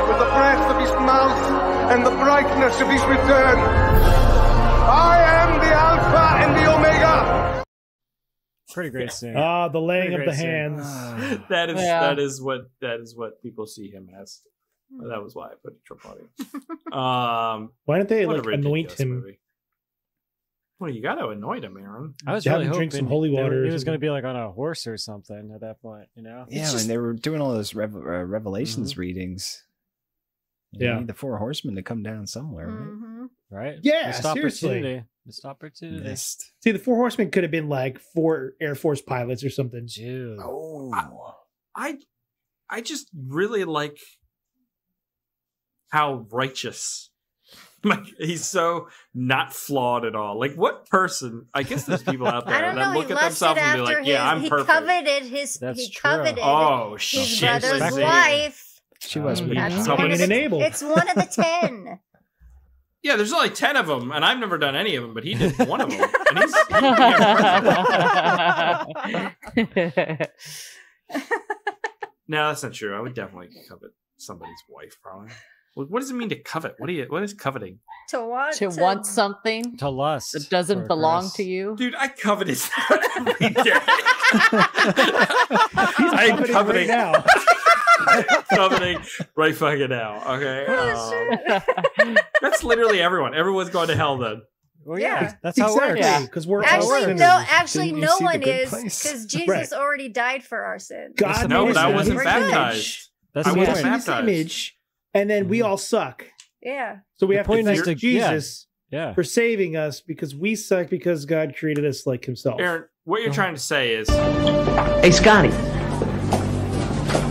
with the breath of his mouth and the brightness of his return. I am the Alpha and the Omega. Pretty great scene. The laying of Pretty the great hands. that is what people see him as. That was why I put Trump Audio. Why don't they what a like anoint ridiculous him? movie. Well, you got to anoint him, Aaron. I was Have really him hoping drink some holy water or he was going something. to be like on a horse or something at that point, you know? Yeah, and they were doing all those Revelations readings. You Yeah. need the 4 horsemen to come down somewhere, right? Mm-hmm. Right? Yeah, Missed seriously. opportunity. Missed opportunity. Missed. See, the 4 horsemen could have been like 4 Air Force pilots or something. Dude. Oh. I just really like how righteous. Like, he's so not flawed at all. Like, what person? I guess there's people out I there don't that know. look He at lusted themselves and be after like, "Yeah, I'm he perfect." coveted his. That's he true. coveted Oh his shit! brother's Respect. wife. She was pretty That's Mhm. one Cain of and the, Abel. It's one of the 10. Yeah, there's only 10 of them, and I've never done any of them, but he did one of them, and he's No, that's not true. I would definitely covet somebody's wife, probably. What does it mean to covet? What is coveting? To want To want something To lust. that doesn't for belong Chris. to you. Dude, I covet his every day. I'm I'm coveting coveting right now. coveting right fucking now. Okay, that's literally everyone. Everyone's going to hell then. Well, Yeah. that's how it works. Exactly, because we're all Actually, sinners. no. Didn't you No see The one Good is, Place? because Jesus Right. already died for our sins. God No, made but I us wasn't in his baptized. image. That's I the wasn't We're point. in his baptized. image, and then we all suck. Yeah. So we The have to point is thank to- yeah. Jesus Yeah. for saving us because we suck because God created us like Himself. Aaron, what you're trying to say is, Hey, Scotty.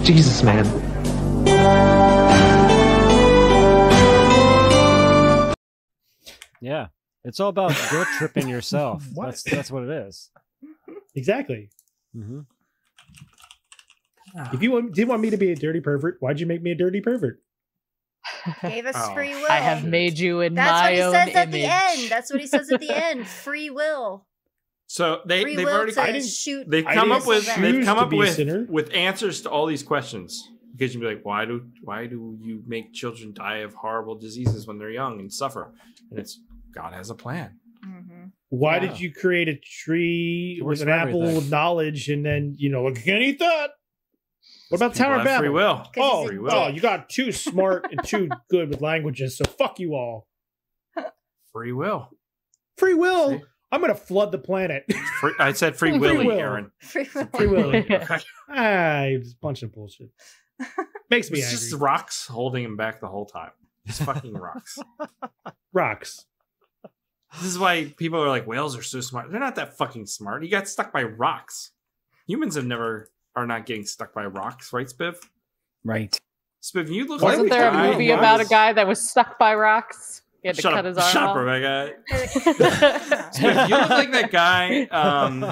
Jesus, man. Yeah. It's all about guilt tripping yourself. That's what it is. Exactly. Mm-hmm. If you didn't want me to be a dirty pervert, why'd you make me a dirty pervert? Gave us Oh, free will. I have made you in That's what my he own says image. at the end. That's what he says at the end. Free will. so Free they've will already to shoot. they've I come didn't up with choose to be a sinner. with answers to all these questions. Because you'd be like, why do you make children die of horrible diseases when they're young and suffer? And it's God has a plan. Mhm. Why Yeah. did you create a tree It with works an for apple everything. of knowledge and then, like, you can't eat that? What about People Tower of have free Babel? will. 'Cause Oh, he's a well, dick. you got too smart and too good with languages, so fuck you all. Free will. Free will? See? I'm going to flood the planet. I said free Free willy, will. Aaron. Free will. Free will. It's a bunch of bullshit. Makes me It's angry. just rocks holding him back the whole time. Just fucking rocks. Rocks. This is why people are like, whales are so smart. They're not that fucking smart. He got stuck by rocks. Humans are not getting stuck by rocks, right, Spiv? Right. Spiv, you look Wasn't like there guy a movie who about a was- guy that was stuck by rocks? He had to Shut cut up, his arm shut up, off. Rebecca. Spiv, you look like that guy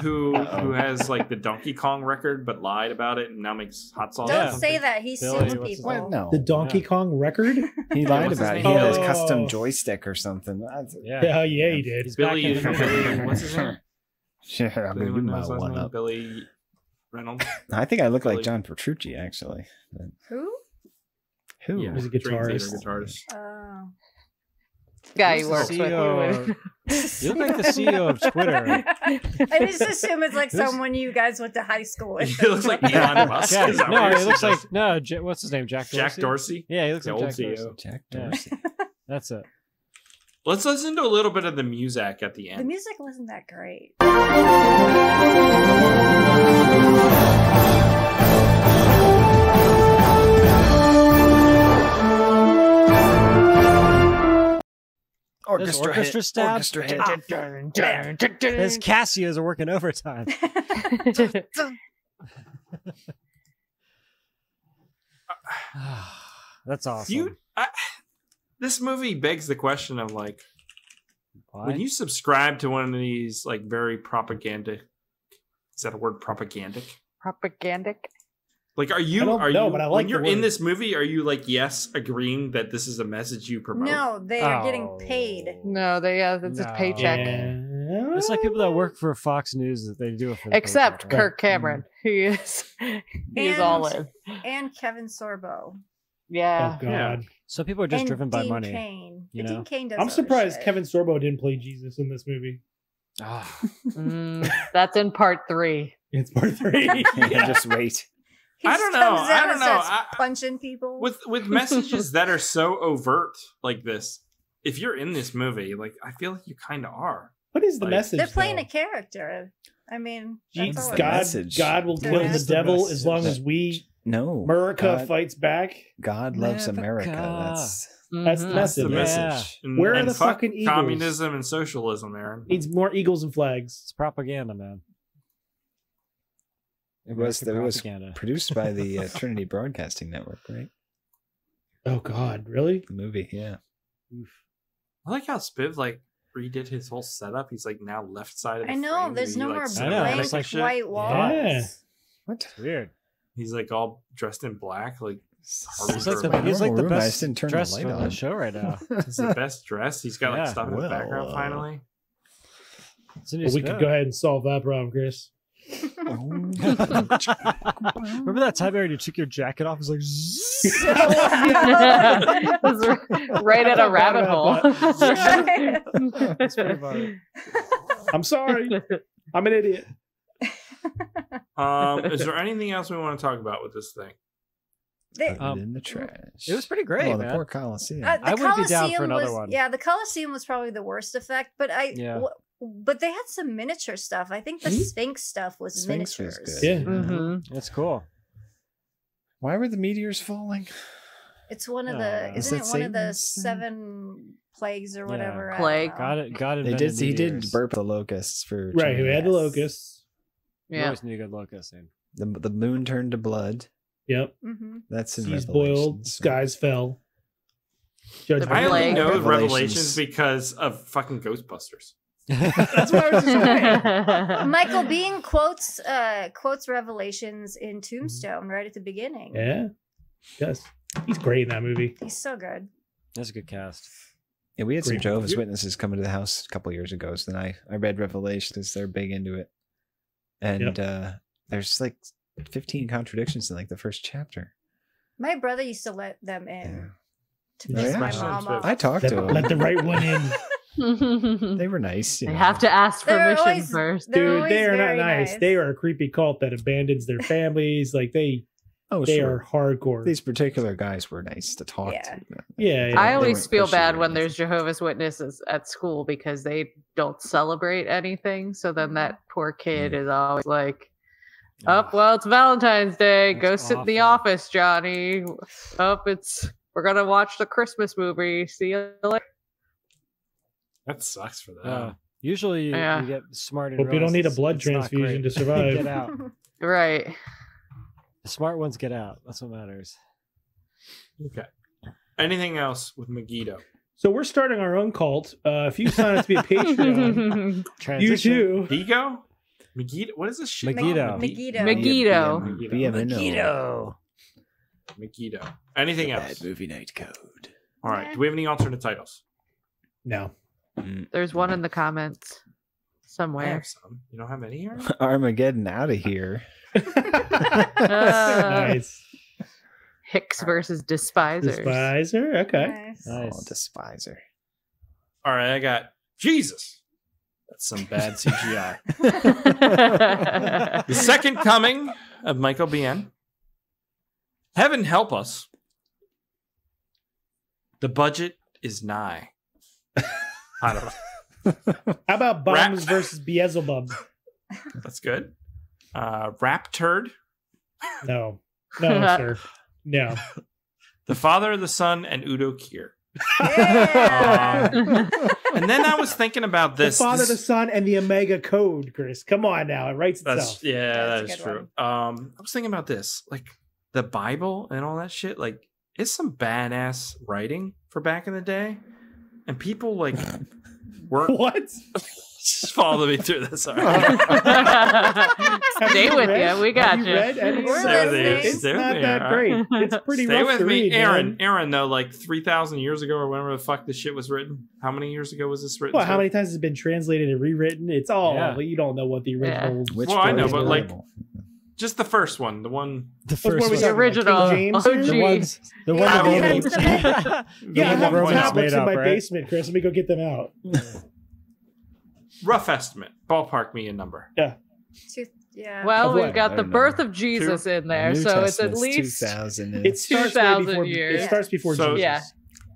who has like the Donkey Kong record but lied about it and now makes hot sauce. Don't or say something. that. He Billy, sues what's his people. name? No. The Donkey Kong record? He lied what's his about it. name? He had his Oh. custom joystick or something. Yeah, he did. He's back Billy, in the Billy, what's his name? Sure, I mean, you Anyone might knows his one name? up. Billy Reynolds. I think I look Billy. like John Petrucci, actually. But Who? who? Yeah, He's a Dream Theater guitarist. guitarist. Oh. Guy he Who's works the with. CEO? You look like the CEO of Twitter. I just assume it's like someone you guys went to high school with. He looks like Elon Musk. Yeah, Is that no, what you're he looks like suggesting? what's his name? Jack Dorsey. Jack Dorsey. Yeah, he looks The like old Jack CEO. Dorsey. Jack Yeah. Dorsey. That's it. Let's listen to a little bit of the music at the The end. music wasn't that great. orchestra stab. Orchestra hit. His Casios are working overtime. That's awesome. This movie begs the question of like, when you subscribe to one of these like very propagandic, is that a word, propagandic? Propagandic. Like, are you but I like when you're in this movie, are you like, yes, agreeing that this is a message you promote? No, they are getting paid. No, it's a paycheck. Yeah. It's like people that work for Fox News that they do it for. Except Kirk Cameron, he is all in. And Kevin Sorbo. Yeah. Oh God. Yeah. So people are just driven by Dean money. Cain. You know? Dean Cain does. I'm surprised shit. Kevin Sorbo didn't play Jesus in this movie. That's in part 3. It's part 3. Yeah, just wait. I don't know. I don't know. Punching people with messages that are so overt like this. If you're in this movie, like I feel like you kind of are. What is the message? They're playing a character. I mean, that's all God will kill the devil as long as we. No, America fights back. God loves America. That's the message. Yeah. Where are the fucking eagles? Communism and socialism, Aaron. Needs more eagles and flags. It's propaganda, man. It was produced by the Trinity Broadcasting Network, right? Oh God, really? The movie, yeah. Oof. I like how Spiv like redid his whole setup. He's like now left side of the I know. frame. There's no more blank like white walls. Yeah. What? Weird. He's like all dressed in black, like he's like the best dressed on the show right now. He's the best dressed. He's got like stuff in the background finally. We could go ahead and solve that problem, Chris. Remember that time Aaron, you took your jacket off? It was like right at a rabbit hole. That's pretty funny. I'm sorry. I'm an idiot. Is there anything else we want to talk about with this thing? In the trash. It was pretty great. Oh, man. the poor Coliseum. I would be down for another one. Yeah, the Coliseum was probably the worst effect, but but they had some miniature stuff. I think the Sphinx stuff was miniatures. Was good. Yeah, that's cool. Why were the meteors falling? It's one of the. Isn't it one of the 7 plagues or whatever? Plague. Got it. He did burp the locusts for right. Who had the locusts? You always need a good locust. The moon turned to blood. Yep. That's in Seas boiled, skies fell. I only know Revelations because of fucking Ghostbusters. That's what I was just saying. Michael Biehn quotes Revelations in Tombstone right at the beginning. Yeah. Yes. He's great in that movie. He's so good. That's a good cast. Yeah, we had some Jehovah's Witnesses coming to the house a couple years ago, so then I read Revelations because they're big into it. And there's like 15 contradictions in like the first chapter. My brother used to let them in. I talked to him. Let the right one in. They were nice. You have to ask permission first. Dude, they are not nice. They are a creepy cult that abandons their families. Like they are hardcore. These particular guys were nice to talk to. Yeah. I always feel bad when there's Jehovah's Witnesses at school because they don't celebrate anything. So then that poor kid is always like, well, it's Valentine's Day. Go sit in the office, Johnny. We're gonna watch the Christmas movie. See you later. That sucks for them. Usually you get smart and hope you don't need a blood transfusion to survive. Get out. Right. The smart ones get out. That's what matters. Okay. Anything else with Megiddo? So we're starting our own cult. If you sign up to be a Patreon, you too. Megiddo? Megiddo? What is this shit? Megiddo. Megiddo. Anything else? Bad movie night code. All right. Do we have any alternate titles? No. There's one in the comments somewhere. I have some. You don't have any here? Armageddon out of here. Nice. Hicks versus Despisers. Despiser? Okay. Nice. Oh, Despiser. All right. I got Jesus. That's some bad CGI. The Second Coming of Michael Biehn. Heaven help us. The budget is nigh. I don't know. How about Bums versus Beelzebub? That's good. Rap Turd. No, sir. No. The Father, the Son, and Udo Kier. And then I was thinking about this. The Father, the Son, and the Omega Code, Chris. Come on now. It writes itself. That is true. I was thinking about this. Like, the Bible and all that shit, like, it's some badass writing for back in the day. And people, like, weren't... What? Just follow me through this. Stay with you. We got you. It's not that great. It's pretty rough with to me. read, Aaron, though, like 3,000 years ago or whenever the fuck this shit was written. How many years ago was this written? Well, how many times has it been translated and rewritten? It's all, you don't know what the original... Which I know, but like, just the first one. The one... The first one. The original. James? The ones that Yeah, I have tablets in my basement, Chris. Let me go get them out. Rough estimate. Ballpark me a number. Yeah. Well, we've got the birth of Jesus in there, so it's at least 2,000. It starts 2,000 years. It starts before Jesus. Yeah.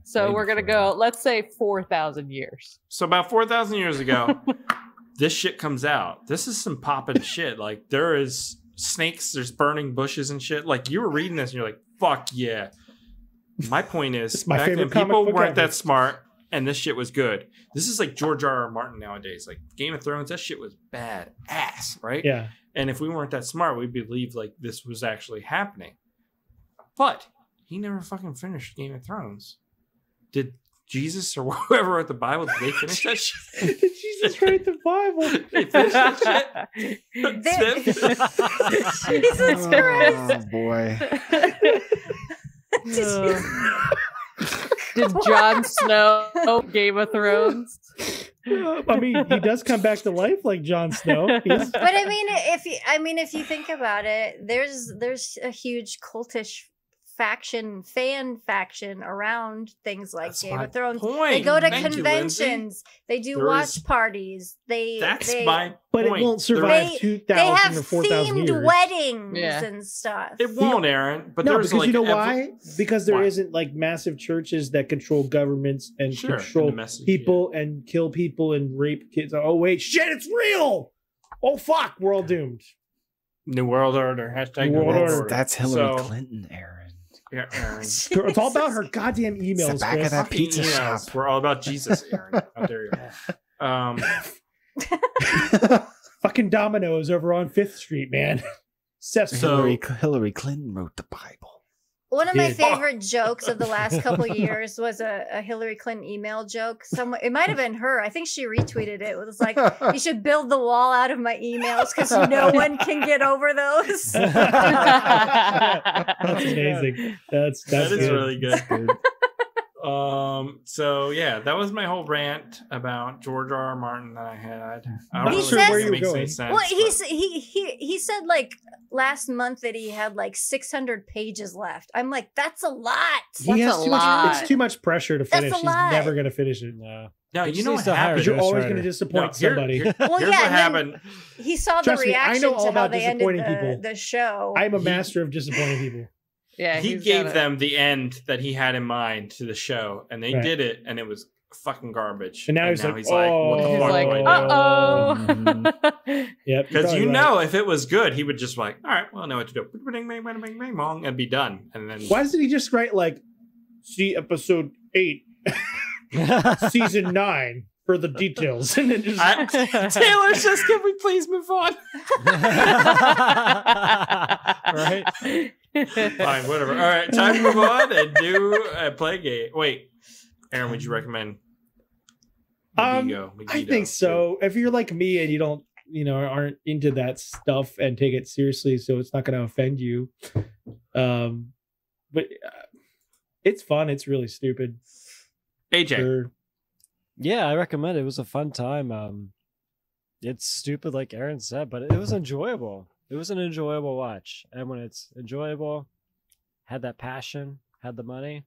So we're gonna go. Let's say 4,000 years. So about 4,000 years ago, this shit comes out. This is some poppin' shit. Like, there is snakes. There's burning bushes and shit. Like, you were reading this and you're like, "Fuck yeah." My point is, back then people weren't that smart. And this shit was good. This is like George R.R. Martin nowadays. Like Game of Thrones, that shit was bad ass, right? Yeah. And if we weren't that smart, we'd believe like this was actually happening. But he never fucking finished Game of Thrones. Did Jesus or whoever wrote the Bible, did they finish that shit? Did Jesus write the Bible? They finished that shit? Jesus Christ. Oh, boy. Did Jon Snow Game of Thrones? I mean, he does come back to life like Jon Snow. But if you think about it, there's a huge cultish fan faction around things like Game of Thrones. They go to conventions. They do watch parties. That's my point. But it won't survive 2,000 or 4,000 years. They have themed weddings and stuff. It won't, Aaron. But no, there's because like you know why? Because there isn't like massive churches that control governments and control people and kill people and rape kids. Oh wait, shit, it's real. Oh fuck, we're all doomed. New World Order. Hashtag New World Order. That's Hillary Clinton, Aaron. Yeah, Aaron. It's all about her goddamn emails. It's the back of that pizza shop. We're all about Jesus, Aaron. How dare you? Fucking Domino's over on 5th Street, man. Hillary Clinton wrote the Bible. One of my favorite jokes of the last couple of years was a Hillary Clinton email joke. It might have been her. I think she retweeted it. It was like, "You should build the wall out of my emails because no one can get over those." That's amazing. That is really good. So yeah, that was my whole rant about George R.R. Martin that I had. I don't know where you were going. Well, he said like last month that he had like 600 pages left. I'm like, that's a lot. It's too much pressure to finish. He's never going to finish it. No, you know what happens? You're always going to disappoint somebody. Here's what happened. He saw the reaction to how they ended the show. I'm a master of disappointing people. Yeah, he gave them the end that he had in mind to the show, and they did it, and it was fucking garbage. And now he's like, what the fuck do uh-oh. Yeah, because if it was good, he would just like, all right, well, I know what to do, and be done. And then why doesn't he just write like, see episode 8, season 9 for the details, and then just Taylor says, can we please move on? Right. Fine, whatever. All right, time to move on and do a play game. Wait, Aaron, would you recommend Megiddo? I think so. If you're like me and you don't, aren't into that stuff and take it seriously, so it's not going to offend you. But it's fun. It's really stupid. AJ. Sure. Yeah, I recommend it. It was a fun time. It's stupid, like Aaron said, but it was enjoyable. It was an enjoyable watch. And when it's enjoyable, had that passion, had the money.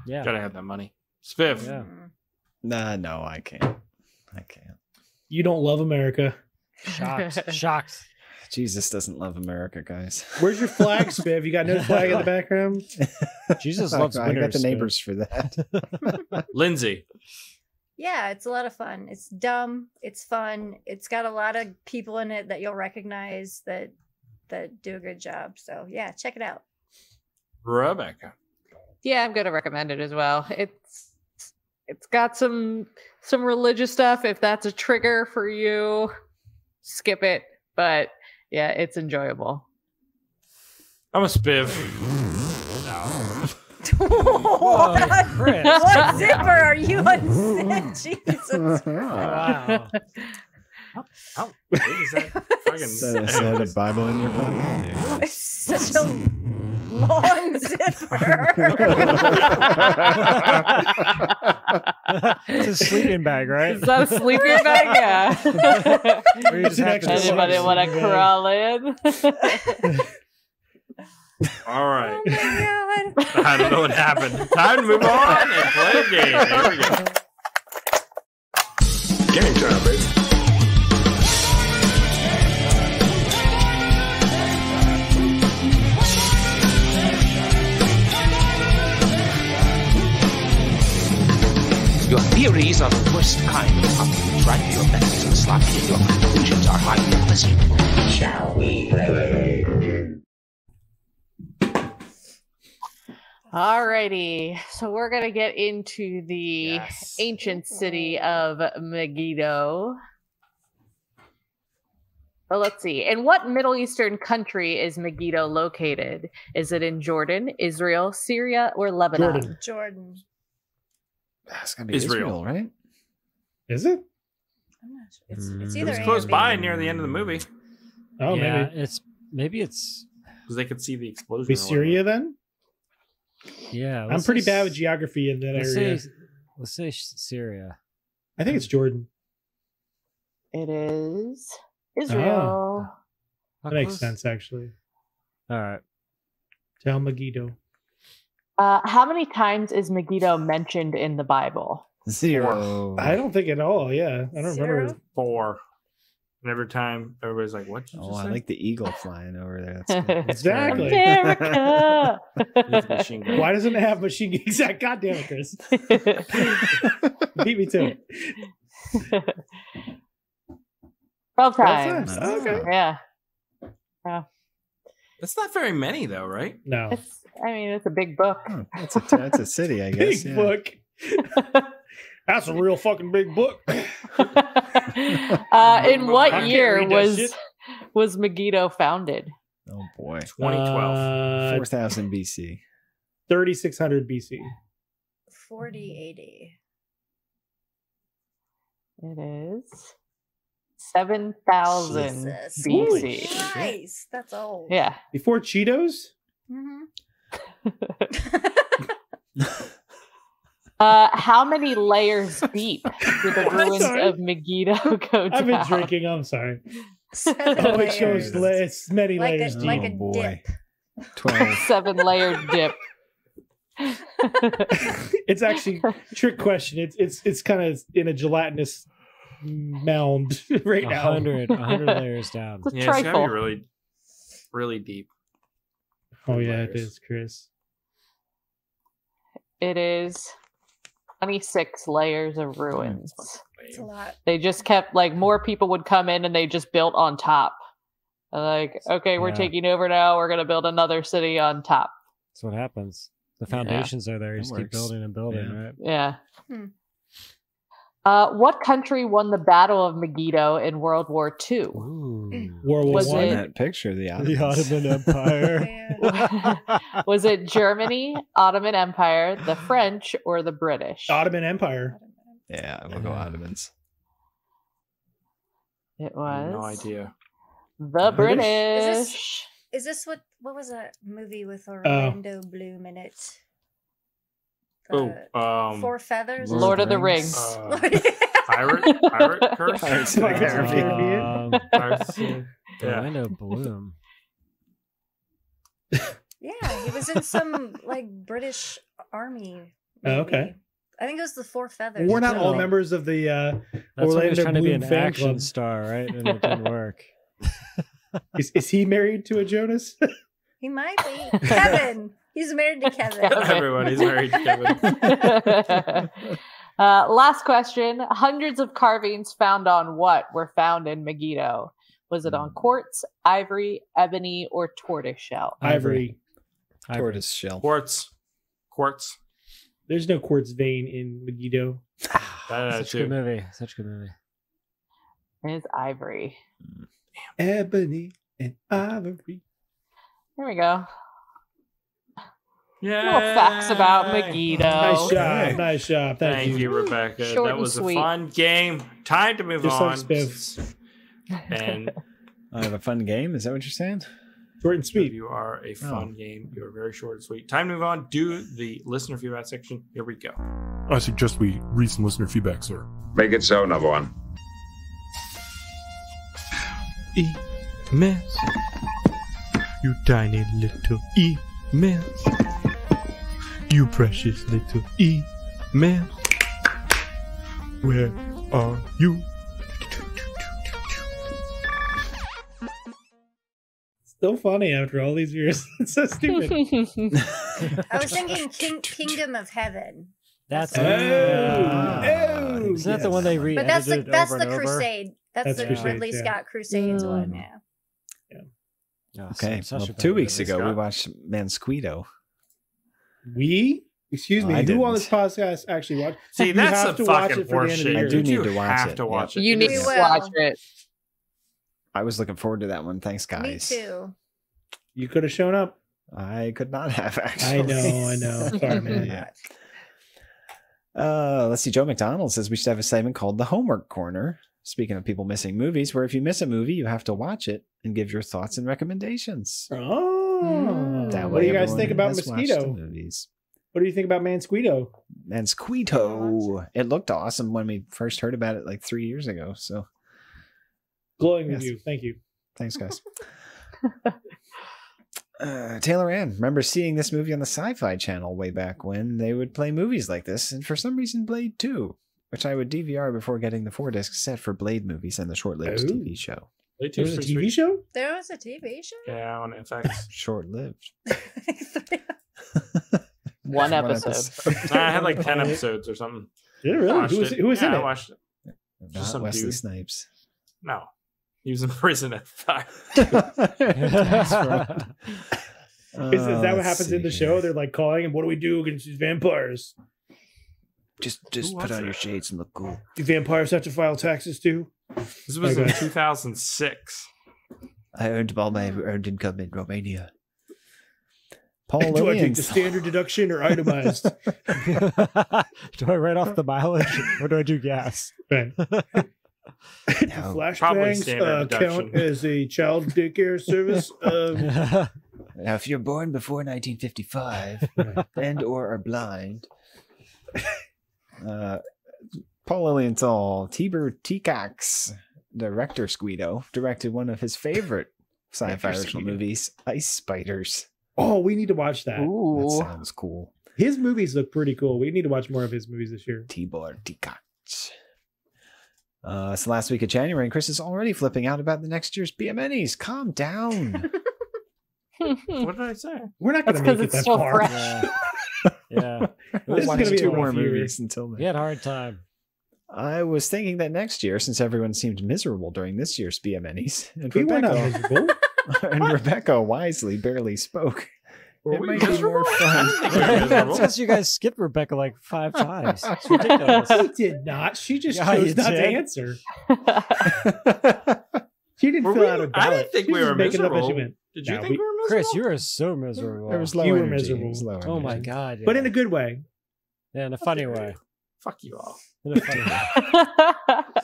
Yeah. Gotta have that money. Spiff. Yeah. No, I can't. You don't love America. Shocked. Jesus doesn't love America, guys. Where's your flag, Spiv? You got no flag in the background? Jesus loves I got the neighbors for that. Lindsay. Yeah, it's a lot of fun. It's dumb. It's fun. It's got a lot of people in it that you'll recognize that do a good job. So yeah, check it out. Rebecca. Yeah, I'm going to recommend it as well. It's got some religious stuff. If that's a trigger for you, skip it. But yeah, it's enjoyable. I'm a spiv. What zipper are you on? Jesus. Wow. How big is that fucking? Is that a Bible in your pocket? It's such a long zipper. It's a sleeping bag, right? Is that a sleeping bag? Yeah. Anybody want to crawl in? All right. Oh my God. I don't know what happened. Time to move on and play a game. Here we go. Game time, baby. Your theories are the worst kind of puppet. Right? Your methods are sloppy and your conclusions are highly implicit. Shall we play? Alrighty, so we're gonna get into the ancient city of Megiddo. Well, let's see. In what Middle Eastern country is Megiddo located? Is it in Jordan, Israel, Syria, or Lebanon? Jordan. That's gonna be Israel, right? Is it? I'm not sure. It's either It was close by near the end of the movie. Oh, yeah, maybe it's because they could see the explosion. Be Syria then? Yeah, I'm pretty bad with geography in that area. Let's say Syria. I think it's Jordan. It is Israel. That makes sense, actually. All right. Tell Megiddo. How many times is Megiddo mentioned in the Bible? 0. I don't think at all. Yeah, I don't remember. 4. And every time everybody's like, "What?" Oh, I like the eagle flying over there. That's good. Exactly. America. Why doesn't it have machine gun? Exact. God damn it, Chris. Beat me to it. 12 times. Okay. Yeah. That's not very many, though, right? No. It's a big book. That's a city, I guess. Big book. That's a real fucking big book. In what year was Megiddo founded? Oh boy, 2012, 4000 BC, 3600 BC, 4080. It is 7000 BC. Nice, that's old. Yeah, before Cheetos. Mm-hmm. How many layers deep do the ruins of Megiddo go down? I've been drinking. I'm sorry. 7 Oh, it layers. shows many layers deep. Like a boy. dip. 12. 7-layered dip. It's actually trick question. It's kind of in a gelatinous mound right now. 100 layers down. It's a Yeah, it's gotta trifle. be really, really deep. Oh yeah, it is, Chris. It is 26 layers of ruins. It's a lot. They just kept more people would come in and they just built on top. Like, okay, we're taking over now. We're gonna build another city on top. That's what happens. The foundations are there. You just keep building and building, right? Yeah. What country won the Battle of Megiddo in World War II? Ooh. World War Was One. it- That picture of the The Ottoman Empire. Was it Germany, Ottoman Empire, the French, or the British? Ottoman Empire. Yeah, we'll go Ottomans. It was No idea. the British. Is this what was that movie with Orlando Bloom in it? Four Feathers? Lord of the Rings. Pirate Curse? Pirates of the Caribbean. Orlando Bloom. Yeah, he was in some British army. Oh, okay. I think it was the Four Feathers. We're not all members of the That's when he was Orlando trying to be Bloom an fan action club. star, right? And it didn't work. Is he married to a Jonas? He might be. Kevin. He's married to Kevin. Everybody's married to Kevin. Last question. Hundreds of carvings found on what were found in Megiddo? Was it on quartz, ivory, ebony, or tortoise shell? Ivory. Tortoise shell. Quartz. There's no quartz vein in Megiddo. Such a good movie. Such a good movie. It's ivory. Ebony and ivory. There we go. Yeah. Little facts about Megiddo. Nice job. Nice job. Thank you, Rebecca. Short that was and a sweet. fun game. Time to move Just on. like Spiff. And I have a fun game. Is that what you're saying? Short and sweet. You are a fun game. You are very short and sweet. Time to move on. Do the listener feedback section. Here we go. I suggest we read some listener feedback, sir. Make it so, number one. Emails. You tiny little emails. You precious little emails. Where are you? Still funny after all these years. It's so stupid. I was thinking Kingdom of Heaven. That's Isn't that the one they But that's re-edited the over and over? Crusade. That's the Crusades, Ridley yeah. Scott Crusades one. Yeah. Oh, Okay. such Well, a 2 bad weeks movie. ago, we Scott. watched Mansquito. Excuse me, I who on didn't. this podcast actually watched? See, You that's have some to watch fucking it for the end of the horseshit. year. I do need You to watch have it, to yeah. watch it. You It need is- to will. watch it. I was looking forward to that one. Thanks, guys. Me too. You could have shown up. I could not have, actually. I know. Sorry, man. Yeah. Let's see. Joe McDonald says we should have a segment called the Homework Corner. Speaking of people missing movies, where if you miss a movie, you have to watch it and give your thoughts and recommendations. Oh. That What way do you guys everyone think about has watched Mosquito? the movies. What do you think about Mansquito? Mansquito. It looked awesome when we first heard about it like 3 years ago. So Glowing Yes. review. Thank you. thanks, guys. Taylor Ann, remember seeing this movie on the Sci-Fi Channel way back when they would play movies like this, and for some reason Blade 2, which I would DVR before getting the 4-disc set for Blade movies and the short-lived Oh. TV show. Blade There 2 was a is TV pretty sweet. show? There was a TV show. Yeah, on FX. Short-lived. One episode. I had like 10 episodes or something. Did it really? Watched Who was yeah, in I it? watched it. Not some Wesley dude. Snipes. No. He was in prison at the time. That's right. Is that what let's happens see in the here. show? They're like calling him, what do we do against these vampires? Just Who put was on your it? shades and look cool. Do vampires have to file taxes too? This was Okay. in 2006. I earned all my earned income in Romania. Paul Do I take the Williams. standard deduction or itemized? Do I write off the mileage or do I do gas? Right. No. Probably Flashbangs standard count deduction. as a child daycare service. Now, if you're born before 1955 and or are blind, Paul Lilienthal, Tiber Teacox, director Squeedo, directed one of his favorite sci-fi original movies, Ice Spiders. Oh, we need to watch that. That sounds cool. His movies look pretty cool. We need to watch more of his movies this year. Tibor Teacox. So last week of January, and Chris is already flipping out about the next year's BMNEs. Calm down. What did I say? We're not going to make it that far. fresh. Yeah. This is Watch gonna be a 2 rough more year. movies until then. You had a hard time. I was thinking that next year, since everyone seemed miserable during this year's BMNEs, and We were not Rebecca, miserable. and Rebecca wisely barely spoke, Were it we might be more miserable? fun. That's because you guys skipped Rebecca like 5 times. It's ridiculous. She did not. She just Yeah, chose you not to did. answer. She didn't Were fill we- out a I ballot. didn't think She we was were making it up as she miserable. went. Did you No, think we were miserable? Chris, you are so miserable. There was You low were energy. miserable. It was low Oh my energy. god. But yeah. in a good way. Yeah, in a funny way. Fuck you all. In a funny way.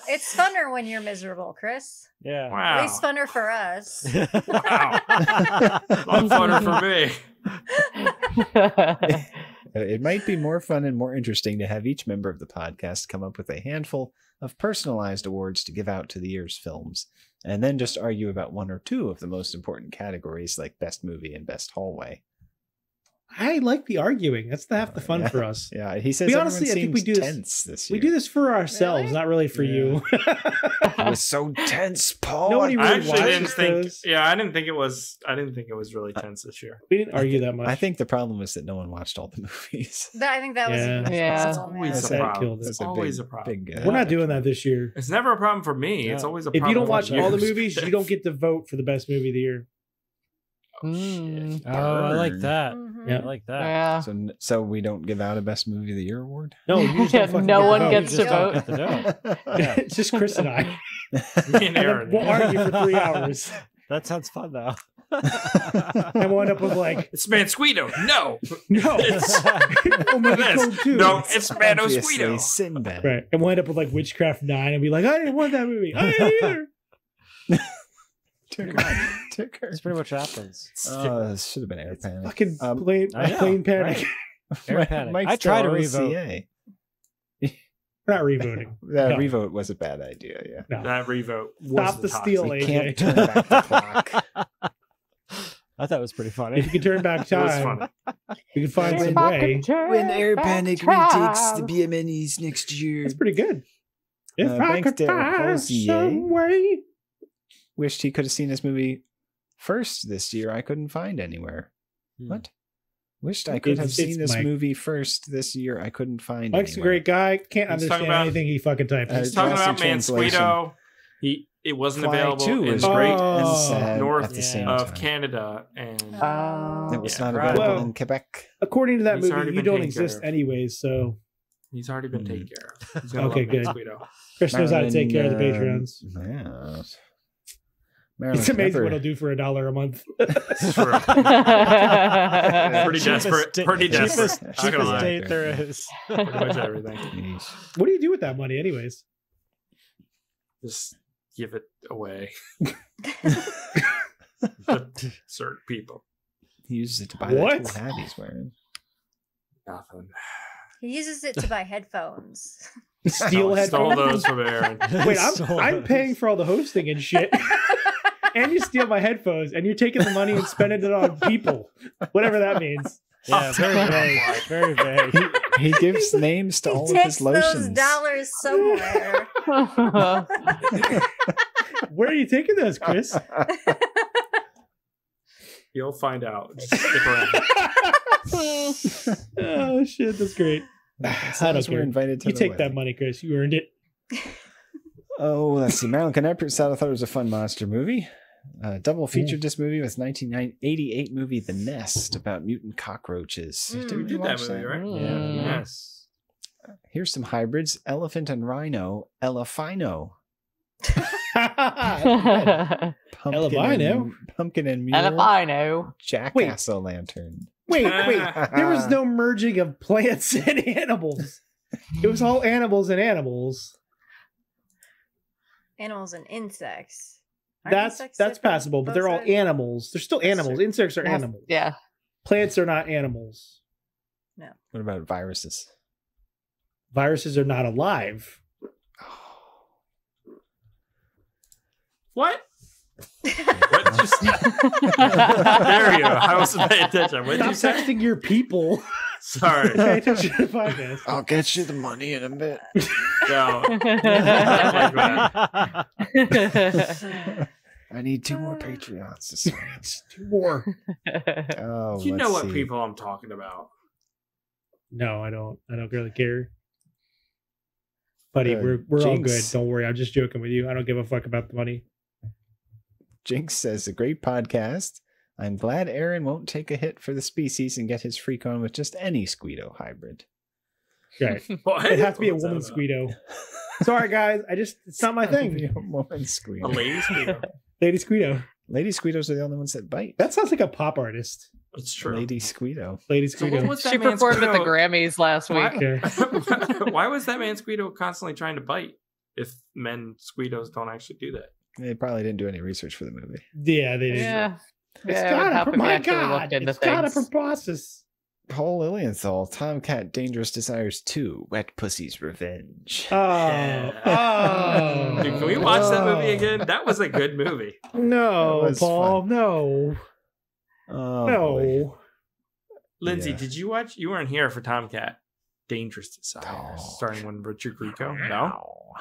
It's funner when you're miserable, Chris. Yeah. At Wow. least funner for us. Wow. Not funner for me. It might be more fun and more interesting to have each member of the podcast come up with a handful of personalized awards to give out to the year's films, and then just argue about 1 or 2 of the most important categories like best movie and best hallway. I like the arguing. That's half the fun Yeah. for us. Yeah, he says We everyone honestly, I think we seems do this- tense this year. We do this for ourselves, Really? not really for you. It was so tense, Paul. Nobody I really actually didn't watches think. those. Yeah, I didn't think it was. I didn't think it was really tense this year. We didn't argue that much. I think the problem was that no one watched all the movies. I think that was Yeah. a huge Yeah. problem. Always That's a that problem. killed it. It's That's a always big- a problem. big, We're not doing that this year. It's never a problem for me. Yeah. It's always a If problem. you don't for watch all the you. movies, you don't get to vote for the best movie of the year. Oh, I like that. Yeah, I like that. Yeah. So we don't give out a best movie of the year award. No, you just don't fucking no one vote. gets to vote. It's just Chris and I. Me and Aaron. We'll argue for 3 hours. That sounds fun though. And we'll end up with like, it's Mansquito. No, it's no, it's Mansquito. Sinbad. Right, and we'll end up with like Witchcraft 9 and be like, I didn't want that movie. I didn't either. That's pretty much what happens. This should have been Air Panic. Fucking plane panic. Right. Air Panic. I I tried to to revote. We're not revoting. That No. revote was a bad idea. Yeah. No. That revote. Stop the steal, We AJ. can't turn back the clock. I thought it was pretty funny. If you could turn back It was time, funny. we could find some way. When Air Panic retakes the BMNEs next year. That's pretty good. If I thanks could to find Jose. some way. Wished he could have seen this movie first this year. I couldn't find anywhere. What? Wished I could have seen this Mike. movie first this year. I couldn't find Mike's anywhere. a great guy. Can't He's understand talking about- anything he fucking types. He's talking Lost about in translation. Mansquito. It wasn't Fly available 2 in is the great Oh. and sad north at the same of time. Canada, and It was not right. available Well, in Quebec. According to that He's already movie, you been don't taken exist care of. anyways, so he's already been taken care of. He's gonna Okay, love good. Mansquito. Chris knows how to take care of the Marilyn, Patreons. Yeah. It's amazing what he'll do for $1 a month. It's true. Pretty desperate. Pretty desperate. Not gonna Cheapest lie. date there is. Pretty much everything. What do you do with that money, anyways? Just give it away. To certain people. He uses it to buy What? that cool hat he's wearing. Nothing. He uses it to buy headphones. Steal I stole headphones? those from Aaron. Wait, Stole I'm those. paying for all the hosting and shit. And you steal my headphones, and you're taking the money and spending it on people. Whatever that means. Yeah, very vague. Very vague. He gives names to all of Takes his lotions. those dollars somewhere. Where are you taking those, Chris? You'll find out. Just stick around. Oh shit, that's great. As I long don't as we're care. invited to You the take that wedding. money, Chris. You earned it. Oh, let's see. Marilyn Knepper said I thought it was a fun monster movie. Double featured this movie with 1988 movie The Nest about mutant cockroaches. Mm. Did We we did watch that movie, right? Yeah. Yes. Here's some hybrids: elephant and rhino, elefino. Elefino? Pumpkin and mule, Elefino. jack-o'-lantern. Wait. There was no merging of plants and animals. It was all animals and animals. Animals and insects. Aren't insects That's different? passable, but they're all Both animals. They're still animals. Insects are animals. Yeah. Plants are not animals. What about viruses? Viruses are not alive. What? What just... There we go. I wasn't paying attention. What did you Stop say? texting your people. Sorry. Pay attention to the podcast. I'll get you the money in a bit. No. I need 2 more Patreons this week. 2 more. Oh, You know let's what see. people I'm talking about. No, I don't. I don't really care. Buddy, Uh, we're all Jinx. good. Don't worry. I'm just joking with you. I don't give a fuck about the money. Jinx says, a great podcast. I'm glad Aaron won't take a hit for the species and get his freak on with just any Squeedo hybrid. Right. What? It'd have to be a What's that woman about? Squeedo. Sorry, guys. it's not my Be thing. a woman A Squeedo. lady Squeedo. Lady Squeedo. Lady Squeedos are the only ones that bite. That sounds like a pop artist. It's true. Lady Squeedo. Lady So what Squeedo. was that She performed at the Mansquito- Grammys last Why- week. Okay. Why was that Mansquito constantly trying to bite if men Squeedos don't actually do that? They probably didn't do any research for the movie. Yeah, they did. Yeah. It's Yeah, it would got help a if you my actually God. looked into It's got a things. proboscis. Paul Lilienthal, Tomcat Dangerous Desires 2, Wet Pussy's Revenge. Oh. Dude, can we watch that movie again? That was a good movie. No, That was Paul. fun. No. Oh, No. boy. Lindsay, Yeah. did you watch? You weren't here for Tomcat Dangerous Desires, starring one Richard Grieco. No?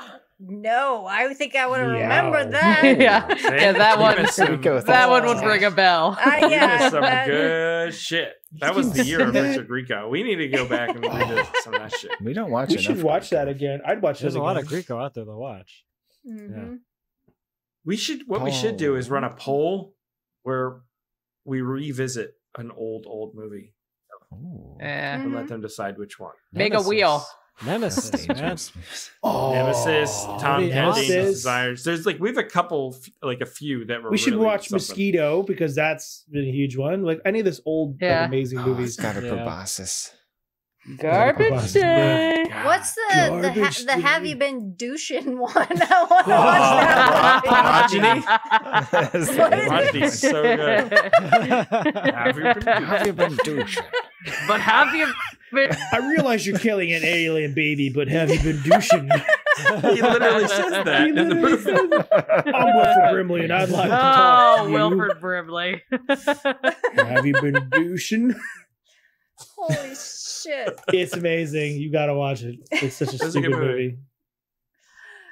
No, I think I would have Yeah. remembered that. Yeah. See? Yeah, that You one. missed some- That one would ring a bell. you Yeah, missed some that- good shit. That was the year of Richard Grieco. We need to go back and revisit some of that shit. We don't watch We enough should watch Grieco. that again. I'd watch There's it a again. lot of Greco out there to watch. Mhm. We should. What we should do is run a poll where we revisit an old movie and let them decide which one. Make a wheel. Nemesis, man. Nemesis, Tom Hanks' Desires. There's we have a couple, a few that were. We should watch Mosquito because that's been a huge one. Like any of this old amazing movies. Got a proboscis. Garbage Day. What's the Have You Been Douching one? I want to watch that. Progeny. So good. Have you been douching? But have you been? I realize you're killing an alien baby, but have you been douching? He literally says that in the movie. I'm Wilford Brimley, and I'd like to talk to you. Wilford Brimley. Have you been douching? Holy shit. It's amazing. You got to watch it. It's such a stupid movie.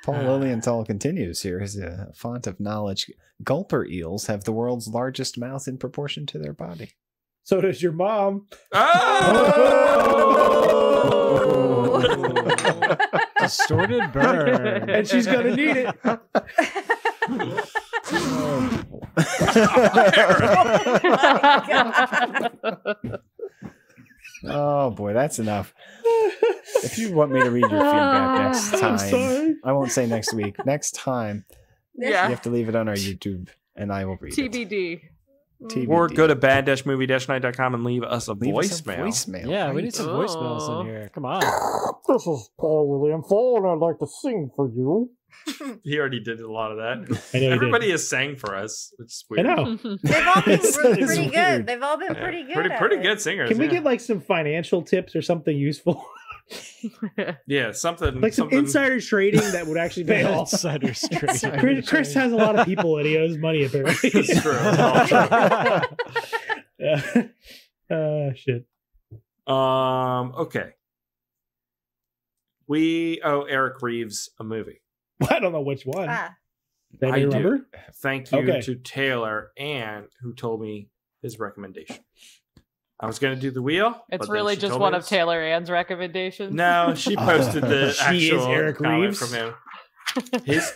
Paul Lilienthal continues. Here is a font of knowledge. Gulper eels have the world's largest mouth in proportion to their body. So does your mom. Oh! Distorted burn. And she's going to need it. Oh boy, that's enough. If you want me to read your feedback next time, I won't say next week. Next time, you have to leave it on our YouTube, and I will read TBD. TBD. Or go to bad-movie-night.com and leave us a voicemail. Yeah, we need some voicemails in here. Come on. This is Paul Lilienthal, and I'd like to sing for you. He already did a lot of that. I know everybody has sang for us, which is weird. I know. They've all been pretty good. They've all been pretty good. Pretty good singers. Can we get some financial tips or something useful? Yeah, something like some insider trading that would actually pay off. Insider trading. Chris has a lot of people and he owes money apparently. It's true. Shit. Okay. We owe Eric Reeves a movie. I don't know which one. I remember? do. Thank you to Taylor and who told me his recommendation. I was going to do the wheel. It's really just one of Taylor Ann's recommendations. No, she posted the actual Eric comment Reeves? from him. His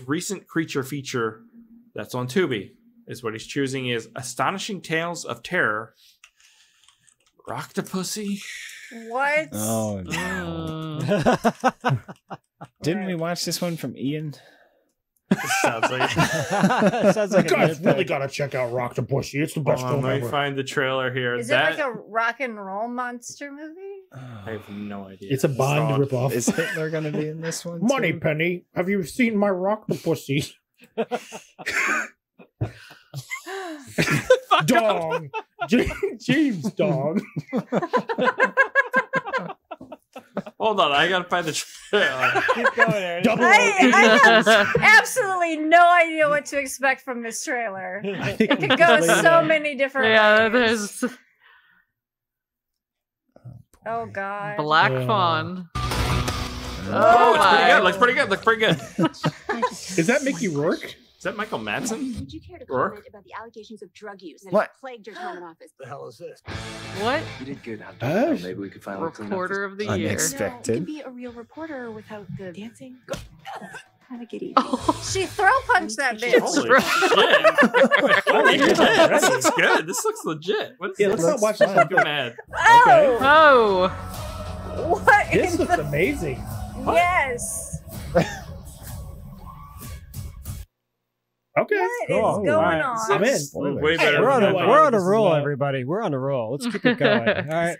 recent creature feature that's on Tubi is what he's choosing is Astonishing Tales of Terror. Rocktopussy. What? Oh no! Didn't we watch this one from Ian? Sounds like you guys really gotta check out Rocktopussy. It's the best film let me ever. find the trailer here. Is it like a rock and roll monster movie? I have no idea. It's a Bond ripoff. Is Hitler gonna be in this one? Moneypenny, have you seen my Rocktopussy? Dong. James Dong. Hold on, I gotta find the trailer. Keep going, Aaron. I have absolutely no idea what to expect from this trailer. It could go so many different ways. There's Oh god. Black Fawn. Oh, it's pretty good. Looks pretty good. Is that Mickey Rourke? Is that Michael Madsen? Would you care to comment about the allegations of drug use that What? have plagued your time in office? The hell is this? What? You did good. Maybe we could finally Reporter of the year. Unexpected. You can be a real reporter without the dancing. Have a good evening. She throw punched that bitch. Holy shit. This looks good. This looks legit. What is Let's not watch this one. Get mad. Okay. Oh. What? This looks amazing. Yes. Okay. What is going on? I'm in. Way better. We're on than a, we're on a roll, everybody. We're on a roll. Let's keep it going. All right.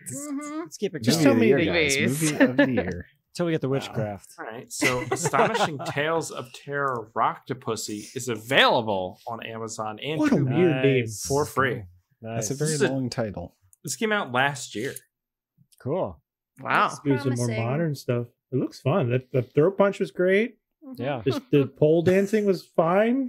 Let's keep it going. Just tell me Movie of the year. Until we get the witchcraft. All right. So, Astonishing Tales of Terror Rocktopussy is available on Amazon and What a Tubi weird name. for free. Nice. That's a very long title. This came out last year. Cool. Wow. Looks Do some more promising. modern stuff. It looks fun. The throw punch was great. Yeah. The pole dancing was fine.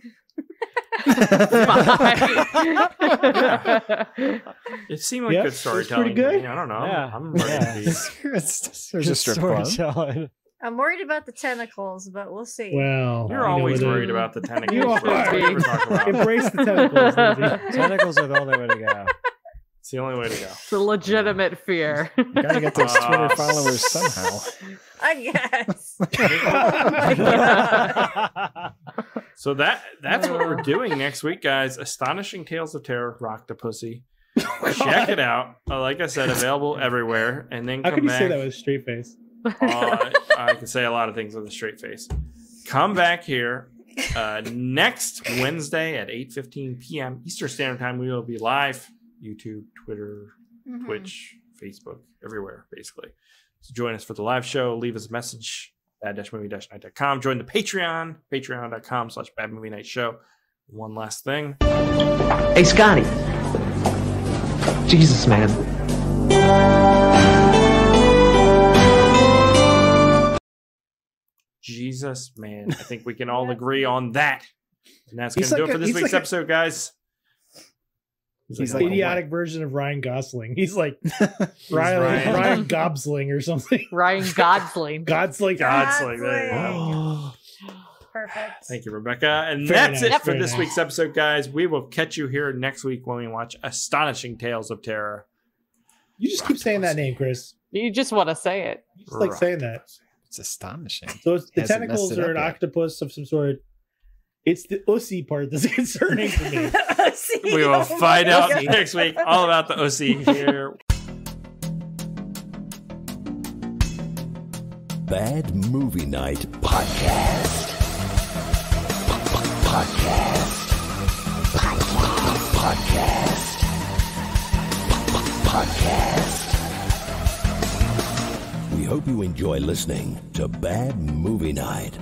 It seemed like Yeah, good it's storytelling. pretty good. I don't know. Yeah. I'm ready to be. There's a strip club. Storytelling. I'm worried about the tentacles, but we'll see. Well, You're always worried about the tentacles. You are. That's what we're talking about. Embrace the tentacles, Lizzie. Tentacles are the only way to go. It's the only way to go. It's a legitimate fear. You gotta get those Twitter followers somehow. I guess. So that's what we're doing next week, guys. Astonishing Tales of Terror, Rock-to-Pussy. Check it out. Like I said, available everywhere. And then how come can you back. say that with a straight face? I can say a lot of things with a straight face. Come back here next Wednesday at 8:15 p.m. Eastern Standard Time. We will be live. YouTube, Twitter, Twitch, Facebook, everywhere, basically. So join us for the live show. Leave us a message. bad-movie-night.com. Join the Patreon. Patreon.com/badmovienightshow. One last thing. Hey, Scotty. Jesus, man. Jesus, man. I think we can all agree on that. And that's going to do it for this week's episode, guys. He's like idiotic version of Ryan Gosling. He's like Ryan Gobsling or something. Ryan Godsling. Godsling. Perfect. Thank you, Rebecca. And that's it for this week's episode, guys. We will catch you here next week when we watch Astonishing Tales of Terror. You just keep saying that name, Chris. You just want to say it. You just like saying that. It's astonishing. So the tentacles are an octopus of some sort. It's the ussy part that's concerning for me. We will find out next week all about the ussy here. Bad Movie Night Podcast. We hope you enjoy listening to Bad Movie Night.